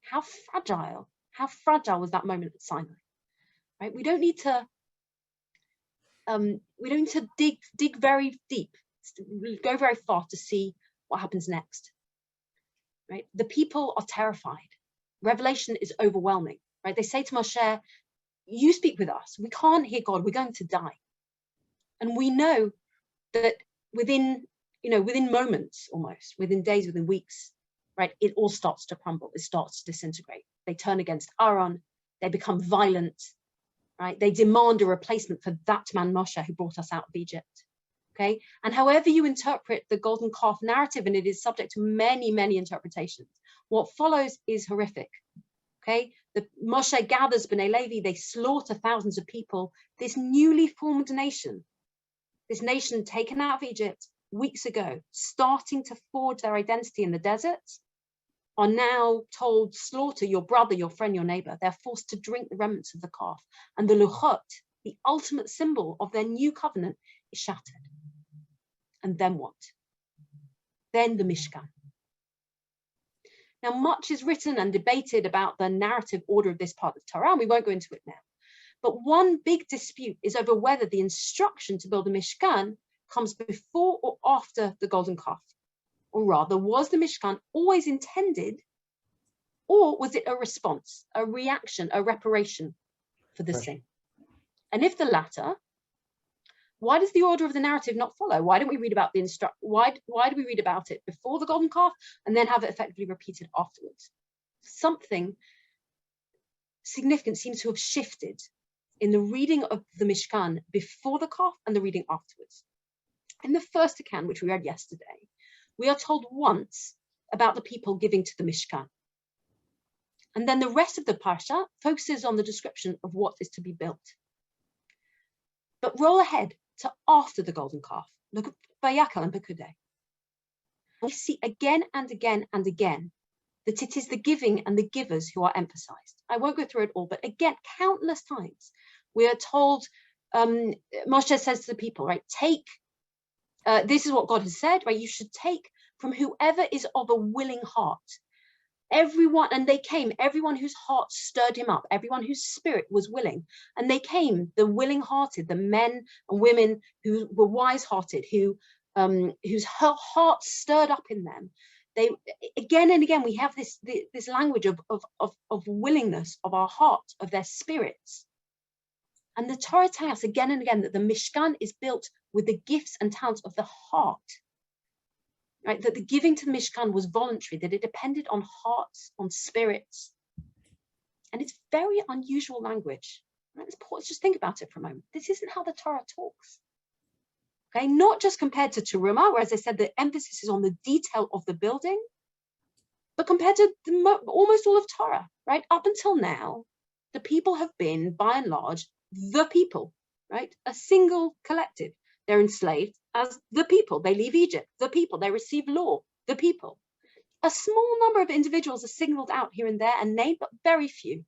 How fragile was that moment at Sinai, right? We don't need to dig very deep, go very far to see what happens next, right? The people are terrified. Revelation is overwhelming, right? They say to Moshe, you speak with us. We can't hear God. We're going to die. And we know that within moments, almost within days, within weeks, right, it all starts to crumble. It starts to disintegrate. They turn against Aaron. They become violent, right? They demand a replacement for that man Moshe who brought us out of Egypt. Okay, and however you interpret the golden calf narrative, and it is subject to many, many interpretations, what follows is horrific. Okay, the Moshe gathers B'nai Levi, they slaughter thousands of people. This newly formed nation, this nation taken out of Egypt weeks ago, starting to forge their identity in the desert, are now told, slaughter your brother, your friend, your neighbor. They're forced to drink the remnants of the calf. And the luchot, the ultimate symbol of their new covenant, is shattered. And then what? Then the mishkan. Now, much is written and debated about the narrative order of this part of Torah, and we won't go into it now. But one big dispute is over whether the instruction to build a mishkan comes before or after the golden calf. Or rather, was the mishkan always intended, or was it a response, a reaction, a reparation for the sin? And if the latter, why does the order of the narrative not follow? Why don't we read about the why do we read about it before the golden calf and then have it effectively repeated afterwards? Something significant seems to have shifted in the reading of the Mishkan before the Kaf and the reading afterwards. In the first account, which we read yesterday, we are told once about the people giving to the Mishkan. And then the rest of the parsha focuses on the description of what is to be built. But roll ahead to after the golden calf. Look at Vayakhel and Pekudei. We see again and again and again that it is the giving and the givers who are emphasized. I won't go through it all, but again, countless times we are told, Moshe says to the people, right, take, this is what God has said, right, you should take from whoever is of a willing heart. Everyone, and they came, everyone whose heart stirred him up, everyone whose spirit was willing. And they came, the willing-hearted, the men and women who were wise-hearted, whose hearts stirred up in them. They, again and again, we have this language of willingness, of our heart, of their spirits. And the Torah tells us again and again that the Mishkan is built with the gifts and talents of the heart. Right, that the giving to the Mishkan was voluntary, that it depended on hearts, on spirits. And it's very unusual language. Right? Let's just think about it for a moment. This isn't how the Torah talks. Okay, not just compared to Teruma, where, as I said, the emphasis is on the detail of the building, but compared to almost all of Torah, right? Up until now, the people have been, by and large, the people, right? A single collective. They're enslaved as the people. They leave Egypt, the people. They receive law, the people. A small number of individuals are singled out here and there and named, but very few.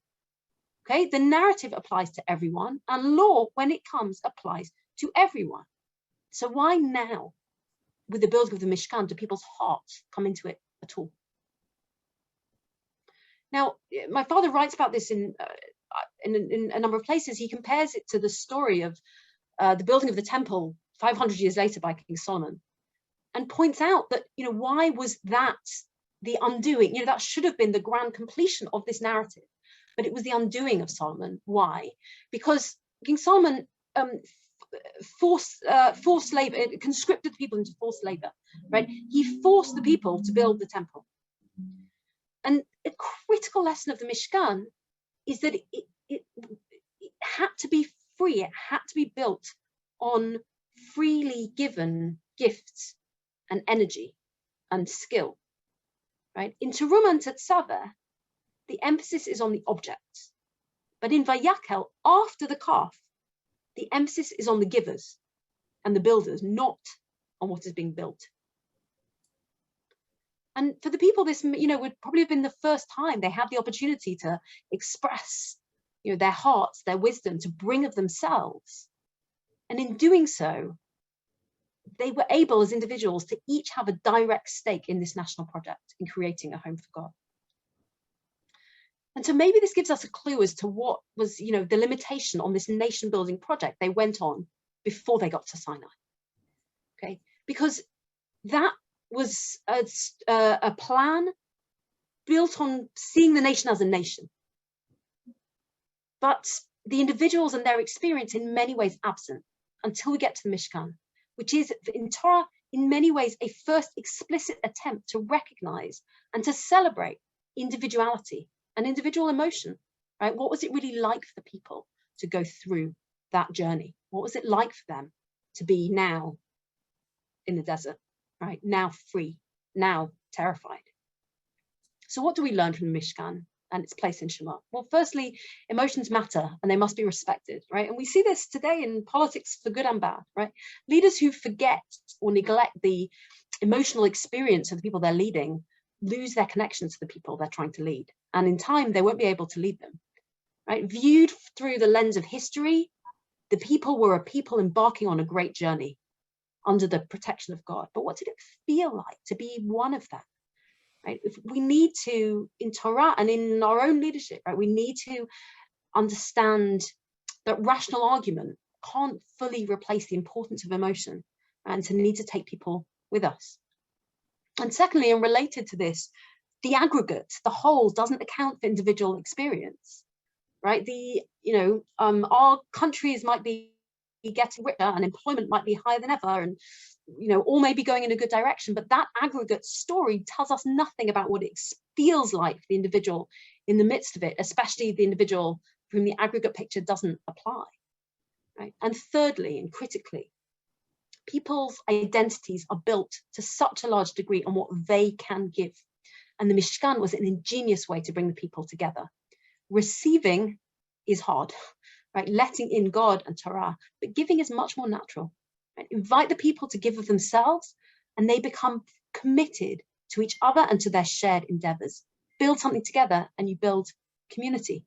Okay, the narrative applies to everyone, and law, when it comes, applies to everyone. So why now, with the building of the Mishkan, do people's hearts come into it at all? Now, my father writes about this in a number of places. He compares it to the story of the building of the temple 500 years later by King Solomon, and points out that, why was that the undoing? That should have been the grand completion of this narrative, but it was the undoing of Solomon. Why? Because King Solomon forced labor, conscripted people into forced labor, right? He forced the people to build the temple. And a critical lesson of the Mishkan is that it had to be free, it had to be built on freely given gifts and energy and skill, right? In Teruma and Tetzaveh, the emphasis is on the objects, but in Vayakhel, after the calf, the emphasis is on the givers and the builders, not on what is being built. And for the people, this, would probably have been the first time they had the opportunity to express, their hearts, their wisdom, to bring of themselves. And in doing so, they were able as individuals to each have a direct stake in this national project in creating a home for God. And so maybe this gives us a clue as to what was, the limitation on this nation building project they went on before they got to Sinai. Okay, because that was a plan built on seeing the nation as a nation. But the individuals and their experience in many ways absent until we get to the Mishkan, which is in Torah, in many ways, a first explicit attempt to recognize and to celebrate individuality and individual emotion, right? What was it really like for the people to go through that journey? What was it like for them to be now in the desert, right? Now free, now terrified. So what do we learn from the Mishkan and its place in Shema? Well, firstly, emotions matter and they must be respected, right? And we see this today in politics for good and bad, right? Leaders who forget or neglect the emotional experience of the people they're leading lose their connection to the people they're trying to lead. And in time, they won't be able to lead them, right? Viewed through the lens of history, the people were a people embarking on a great journey under the protection of God. But what did it feel like to be one of them? Right? If we need to, in Torah and in our own leadership, right, we need to understand that rational argument can't fully replace the importance of emotion and to need to take people with us. And secondly, and related to this, the aggregate, the whole, doesn't account for individual experience, right? Our countries might be getting richer and employment might be higher than ever, and all may be going in a good direction, but that aggregate story tells us nothing about what it feels like for the individual in the midst of it, especially the individual for whom the aggregate picture doesn't apply, right? And thirdly, and critically, people's identities are built to such a large degree on what they can give. And the Mishkan was an ingenious way to bring the people together. Receiving is hard, right? Letting in God and Torah, but giving is much more natural. Right? Invite the people to give of themselves, and they become committed to each other and to their shared endeavors. Build something together, and you build community.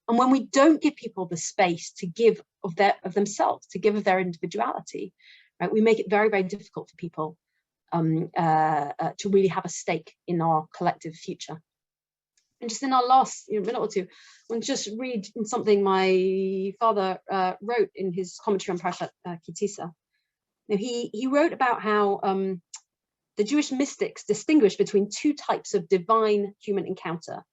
And when we don't give people the space to give of themselves, to give of their individuality, right, we make it very, very difficult for people to really have a stake in our collective future. And just in our last minute or two, I want to just read something my father wrote in his commentary on Parashat Kitisa. Now, he wrote about how the Jewish mystics distinguished between two types of divine human encounter.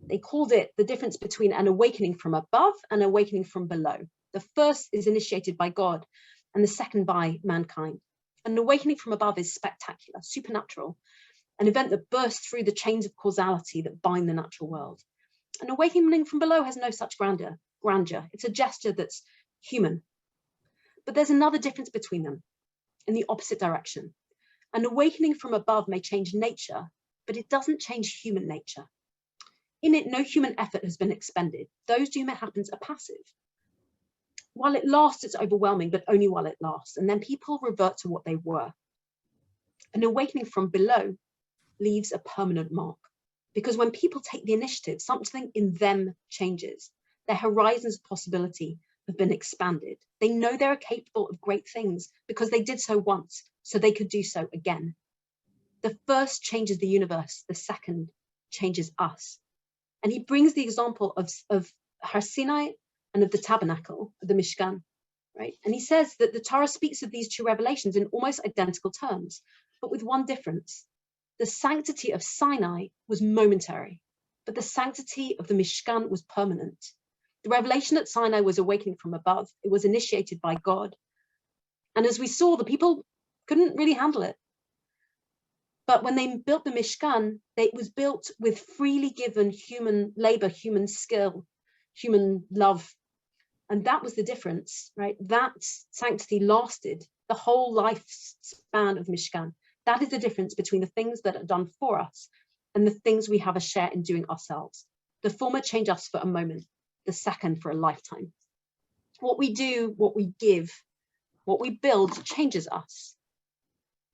They called it the difference between an awakening from above and an awakening from below. The first is initiated by God, and the second by mankind. An awakening from above is spectacular, supernatural, an event that bursts through the chains of causality that bind the natural world. An awakening from below has no such grandeur. It's a gesture that's human. But there's another difference between them in the opposite direction. An awakening from above may change nature, but it doesn't change human nature. In it, no human effort has been expended. Those to whom it happens are passive. While it lasts, it's overwhelming, but only while it lasts. And then people revert to what they were. An awakening from below leaves a permanent mark. Because when people take the initiative, something in them changes. Their horizons of possibility have been expanded. They know they're capable of great things because they did so once, so they could do so again. The first changes the universe, the second changes us. And he brings the example of Har Sinai and of the tabernacle, of the Mishkan, right? And he says that the Torah speaks of these two revelations in almost identical terms, but with one difference. The sanctity of Sinai was momentary, but the sanctity of the Mishkan was permanent. The revelation at Sinai was awakening from above. It was initiated by God. And as we saw, the people couldn't really handle it. But when they built the Mishkan, it was built with freely given human labor, human skill, human love. And that was the difference, right? That sanctity lasted the whole lifespan of Mishkan. That is the difference between the things that are done for us and the things we have a share in doing ourselves. The former change us for a moment, the second for a lifetime. What we do, what we give, what we build changes us.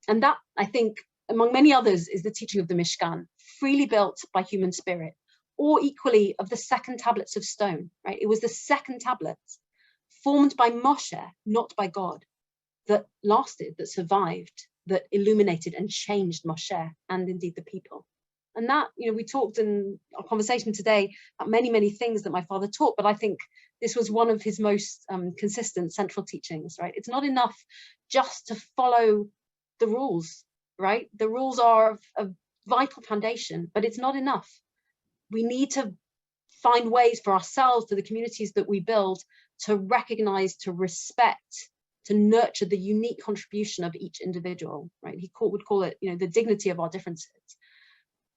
And that, I think, among many others, is the teaching of the Mishkan, freely built by human spirit, or equally of the second tablets of stone, right? It was the second tablets formed by Moshe, not by God, that lasted, that survived, that illuminated and changed Moshe and indeed the people. And that, we talked in our conversation today about many, many things that my father taught, but I think this was one of his most consistent central teachings, right? It's not enough just to follow the rules, right? The rules are a vital foundation, but it's not enough. We need to find ways for ourselves, for the communities that we build, to recognize, to respect, to nurture the unique contribution of each individual, right? He would call it, the dignity of our differences.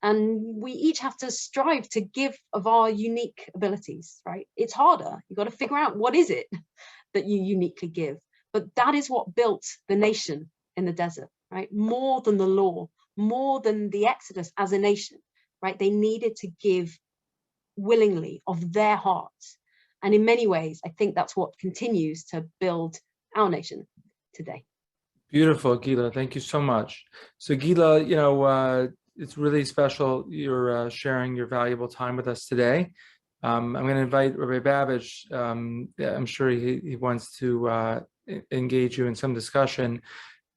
And we each have to strive to give of our unique abilities, right? It's harder. You've got to figure out what is it that you uniquely give. But that is what built the nation in the desert, right? More than the law, more than the Exodus as a nation, right? They needed to give willingly of their hearts. And in many ways, I think that's what continues to build our nation today. Beautiful, Gila. Thank you so much. So Gila, it's really special you're sharing your valuable time with us today. I'm going to invite Rabbi Babbage. I'm sure he wants to engage you in some discussion.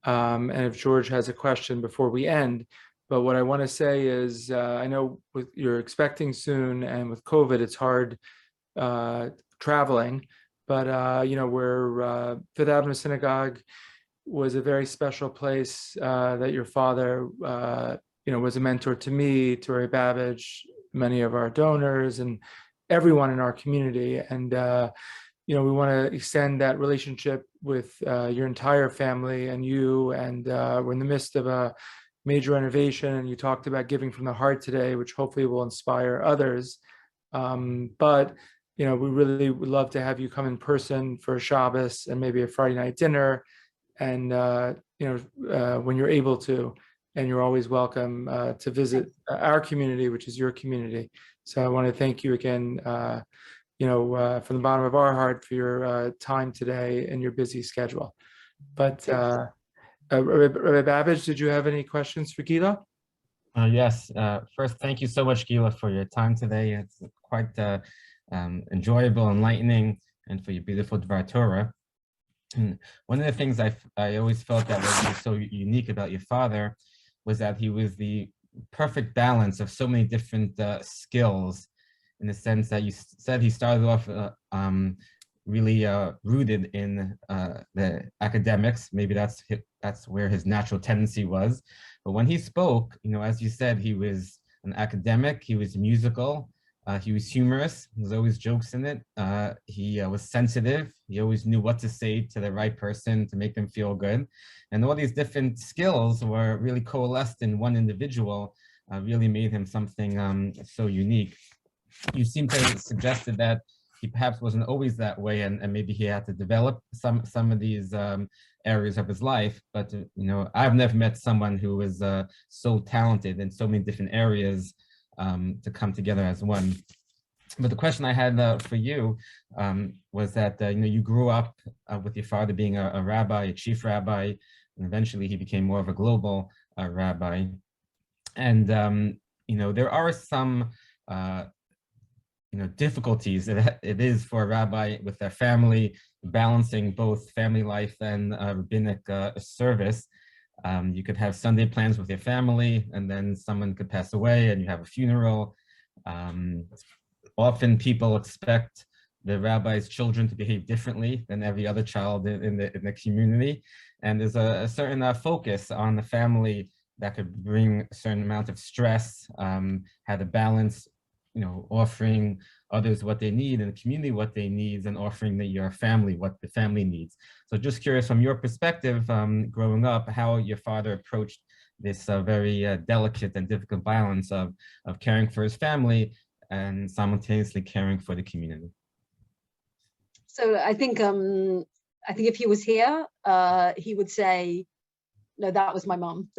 And if George has a question before we end. But what I want to say is, I know you're expecting soon, and with COVID, it's hard traveling. But where Fifth Avenue Synagogue was a very special place that your father, was a mentor to me, to Ray Babbage, many of our donors, and everyone in our community. And we want to extend that relationship with your entire family and you. And we're in the midst of a major renovation, and you talked about giving from the heart today, which hopefully will inspire others. But you know, we really would love to have you come in person for a Shabbos and maybe a Friday night dinner. And, you know, when you're able to, and you're always welcome to visit our community, which is your community. So I want to thank you again, you know, from the bottom of our heart for your time today and your busy schedule. But Rabbi Babbage, did you have any questions for Gila? Yes. First, thank you so much, Gila, for your time today. It's quite enjoyable, enlightening, and for your beautiful Dvar Torah. And one of the things I always felt that was so unique about your father was that he was the perfect balance of so many different skills, in the sense that you said he started off really rooted in the academics. Maybe that's where his natural tendency was. But when he spoke, you know, as you said, he was an academic, he was musical, he was humorous, there's always jokes in it. He was sensitive, he always knew what to say to the right person to make them feel good. And all these different skills were really coalesced in one individual, really made him something so unique. You seem to have suggested that he perhaps wasn't always that way, and maybe he had to develop some of these areas of his life. But you know, I've never met someone who was so talented in so many different areas to come together as one. But the question I had for you was that you know, you grew up with your father being a rabbi, a chief rabbi, and eventually he became more of a global rabbi. And you know, there are some you know, difficulties it is for a rabbi with their family, balancing both family life and rabbinic service. You could have Sunday plans with your family, and then someone could pass away and you have a funeral. Often people expect the rabbi's children to behave differently than every other child in the community. And there's a certain focus on the family that could bring a certain amount of stress, how to balance, you know, offering others what they need and the community what they need, and offering your family what the family needs. So just curious, from your perspective, growing up, how your father approached this very delicate and difficult balance of caring for his family and simultaneously caring for the community. So I think if he was here, he would say, no, that was my mom.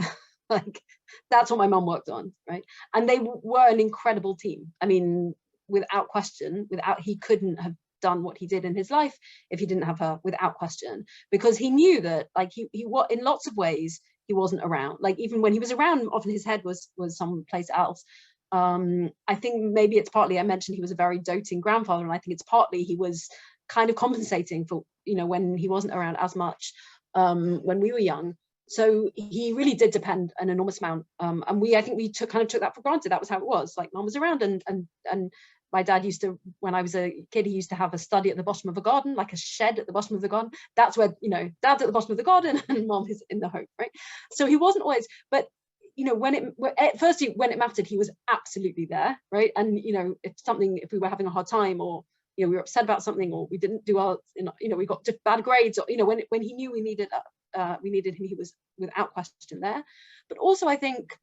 Like, that's what my mom worked on, right? And they were an incredible team. I mean, without question, he couldn't have done what he did in his life if he didn't have her, without question, because he knew that, like, he in lots of ways he wasn't around. Like, even when he was around, often his head was someplace else. I think maybe it's partly, I mentioned he was a very doting grandfather, and I think it's partly he was kind of compensating for, you know, when he wasn't around as much when we were young. So he really did depend an enormous amount, and I think we took that for granted. That was how it was. Like, mom was around, and my dad used to, when I was a kid, he used to have a study at the bottom of a garden, like a shed at the bottom of the garden. That's where, you know, dad's at the bottom of the garden and mom is in the home, right? So he wasn't always, but you know, when it mattered, he was absolutely there, right? And you know, if we were having a hard time, or you know, we were upset about something, or we didn't do our, you know, we got bad grades, or you know, when he knew we needed him, he was without question there. But also, I think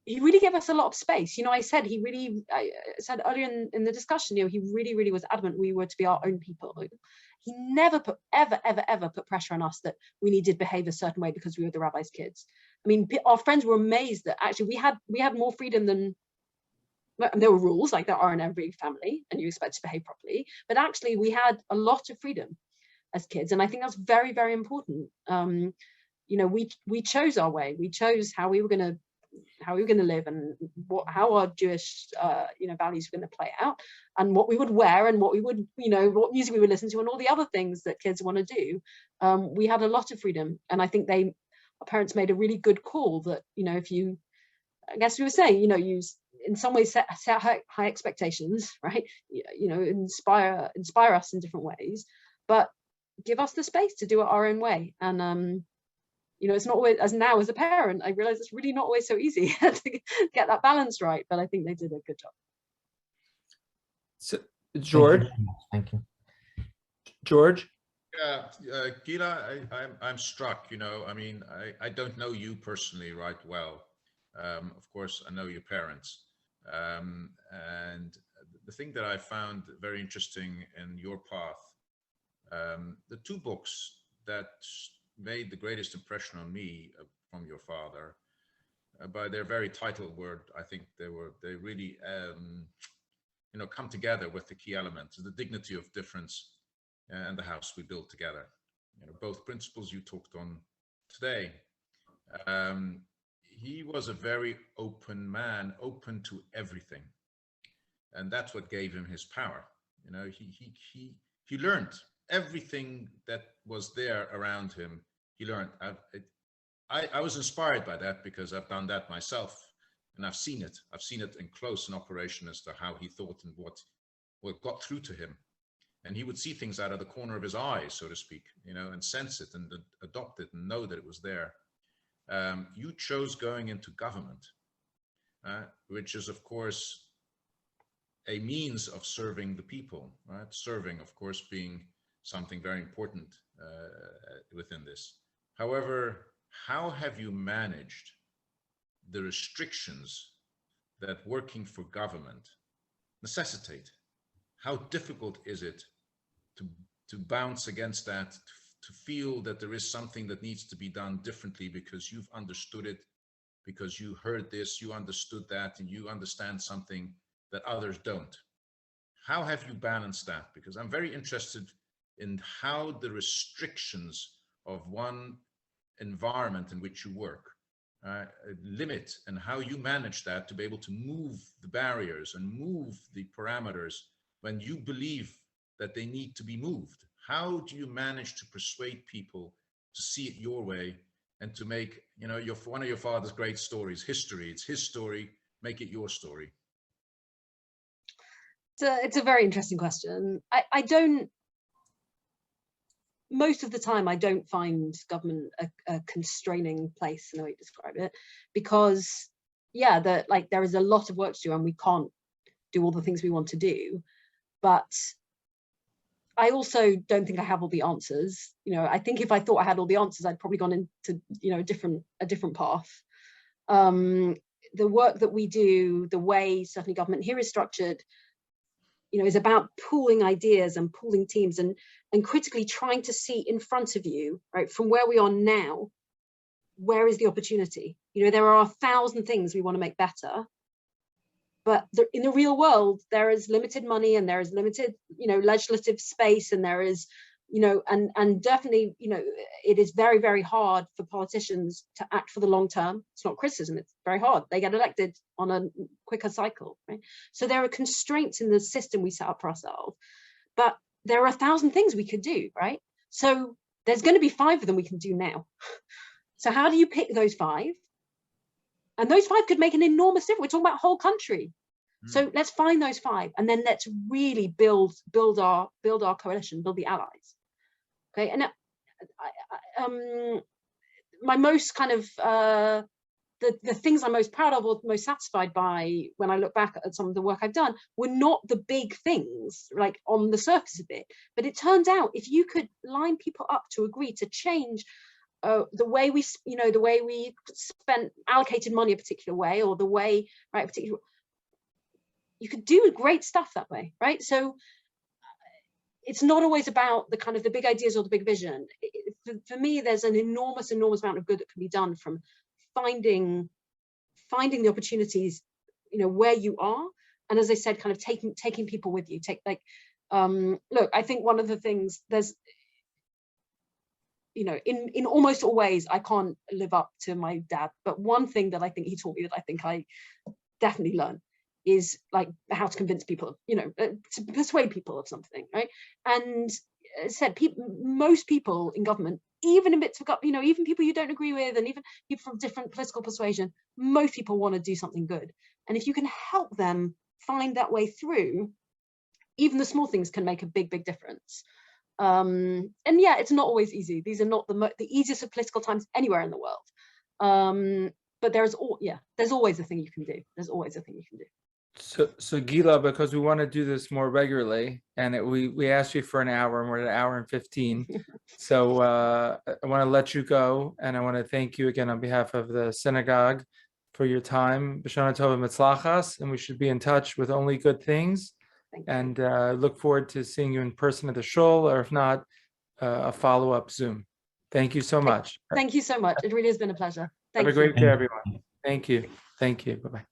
he really gave us a lot of space. You know, I said earlier in the discussion, you know, he really was adamant we were to be our own people. He never ever put pressure on us that we needed to behave a certain way because we were the rabbi's kids. I mean, our friends were amazed that actually we had more freedom than, there were rules like there are in every family, and you expect to behave properly, but actually we had a lot of freedom as kids, and I think that's very, very important. You know, we chose our way, we chose how we were going to live, and how our Jewish you know, values were going to play out, and what we would wear, and what we would, you know, what music we would listen to, and all the other things that kids want to do. We had a lot of freedom, and I think our parents made a really good call that, you know, if you, I guess we were saying, you know, you in some ways set high expectations, right? You know, inspire us in different ways, but give us the space to do it our own way. And you know, it's not always, as a parent, I realize it's really not always so easy to get that balance right, but I think they did a good job. So, George. Thank you. George. Yeah, Gila, I'm struck. You know, I mean, I don't know you personally right well. Of course, I know your parents, and the thing that I found very interesting in your path, the two books that made the greatest impression on me from your father, by their very title word, I think they really come together with the key elements, the dignity of difference and the house we build together. Both principles you talked on today. He was a very open man, open to everything, and that's what gave him his power. He learned everything that was there around him. He learned. I was inspired by that because I've done that myself, and I've seen it. I've seen it in close in operation as to how he thought and what got through to him. And he would see things out of the corner of his eye, so to speak, and sense it and adopt it and know that it was there. You chose going into government, which is, of course, a means of serving the people, right? Serving, of course, being something very important within this. However, how have you managed the restrictions that working for government necessitate? How difficult is it to bounce against that, to feel that there is something that needs to be done differently because you've understood it, because you heard this, you understood that, and you understand something that others don't? How have you balanced that? Because I'm very interested in how the restrictions of one environment in which you work limit, and how you manage that to be able to move the barriers and move the parameters when you believe that they need to be moved. How do you manage to persuade people to see it your way and to make, one of your father's great stories, history, it's his story, make it your story? It's a very interesting question. Most of the time, I don't find government a constraining place in the way you describe it, because there is a lot of work to do and we can't do all the things we want to do. But I also don't think I have all the answers. I think if I thought I had all the answers, I'd probably gone into a different path. The work that we do, the way certainly government here is structured, is about pooling ideas and pooling teams and critically trying to see in front of you, right, from where we are now, where is the opportunity? There are 1,000 things we want to make better, but in the real world, there is limited money and there is limited, legislative space, and there is, and definitely, it is very, very hard for politicians to act for the long term. It's not criticism, it's very hard. They get elected on a quicker cycle, right? So there are constraints in the system we set up for ourselves, but there are 1,000 things we could do, right? So there's going to be 5 of them we can do now. So how do you pick those 5? And those 5 could make an enormous difference. We're talking about whole country. So let's find those 5, and then let's really build our coalition, build the allies. Okay, and my most kind of the things I'm most proud of or most satisfied by when I look back at some of the work I've done were not the big things, like on the surface of it, but it turns out if you could line people up to agree to change the way we, allocated money a particular way, or the way, right, you could do great stuff that way, right? So it's not always about the kind of the big ideas or the big vision. For me, there's an enormous amount of good that can be done from finding the opportunities, where you are, and as I said, kind of taking people with you. Look, I think one of the things there's, in almost all ways, I can't live up to my dad, but one thing that I think he taught me that I think I definitely learned is like how to convince people, to persuade people of something, right? And said most people in government, even in bits of, even people you don't agree with, and even people from different political persuasion, most people want to do something good. And if you can help them find that way through, even the small things can make a big difference. And yeah, it's not always easy. These are not the easiest of political times anywhere in the world. But there's always a thing you can do. There's always a thing you can do. So Gila, because we want to do this more regularly, and we asked you for an hour, and we're at 1 hour and 15. So I want to let you go, and I want to thank you again on behalf of the synagogue for your time. B'shana tova mitzlachas, and we should be in touch with only good things. Thank you. and look forward to seeing you in person at the shul, or if not, a follow-up Zoom. Thank you so much. Thank you so much. It really has been a pleasure. Have Thank a you. great day, everyone. Thank you. Thank you. Bye-bye.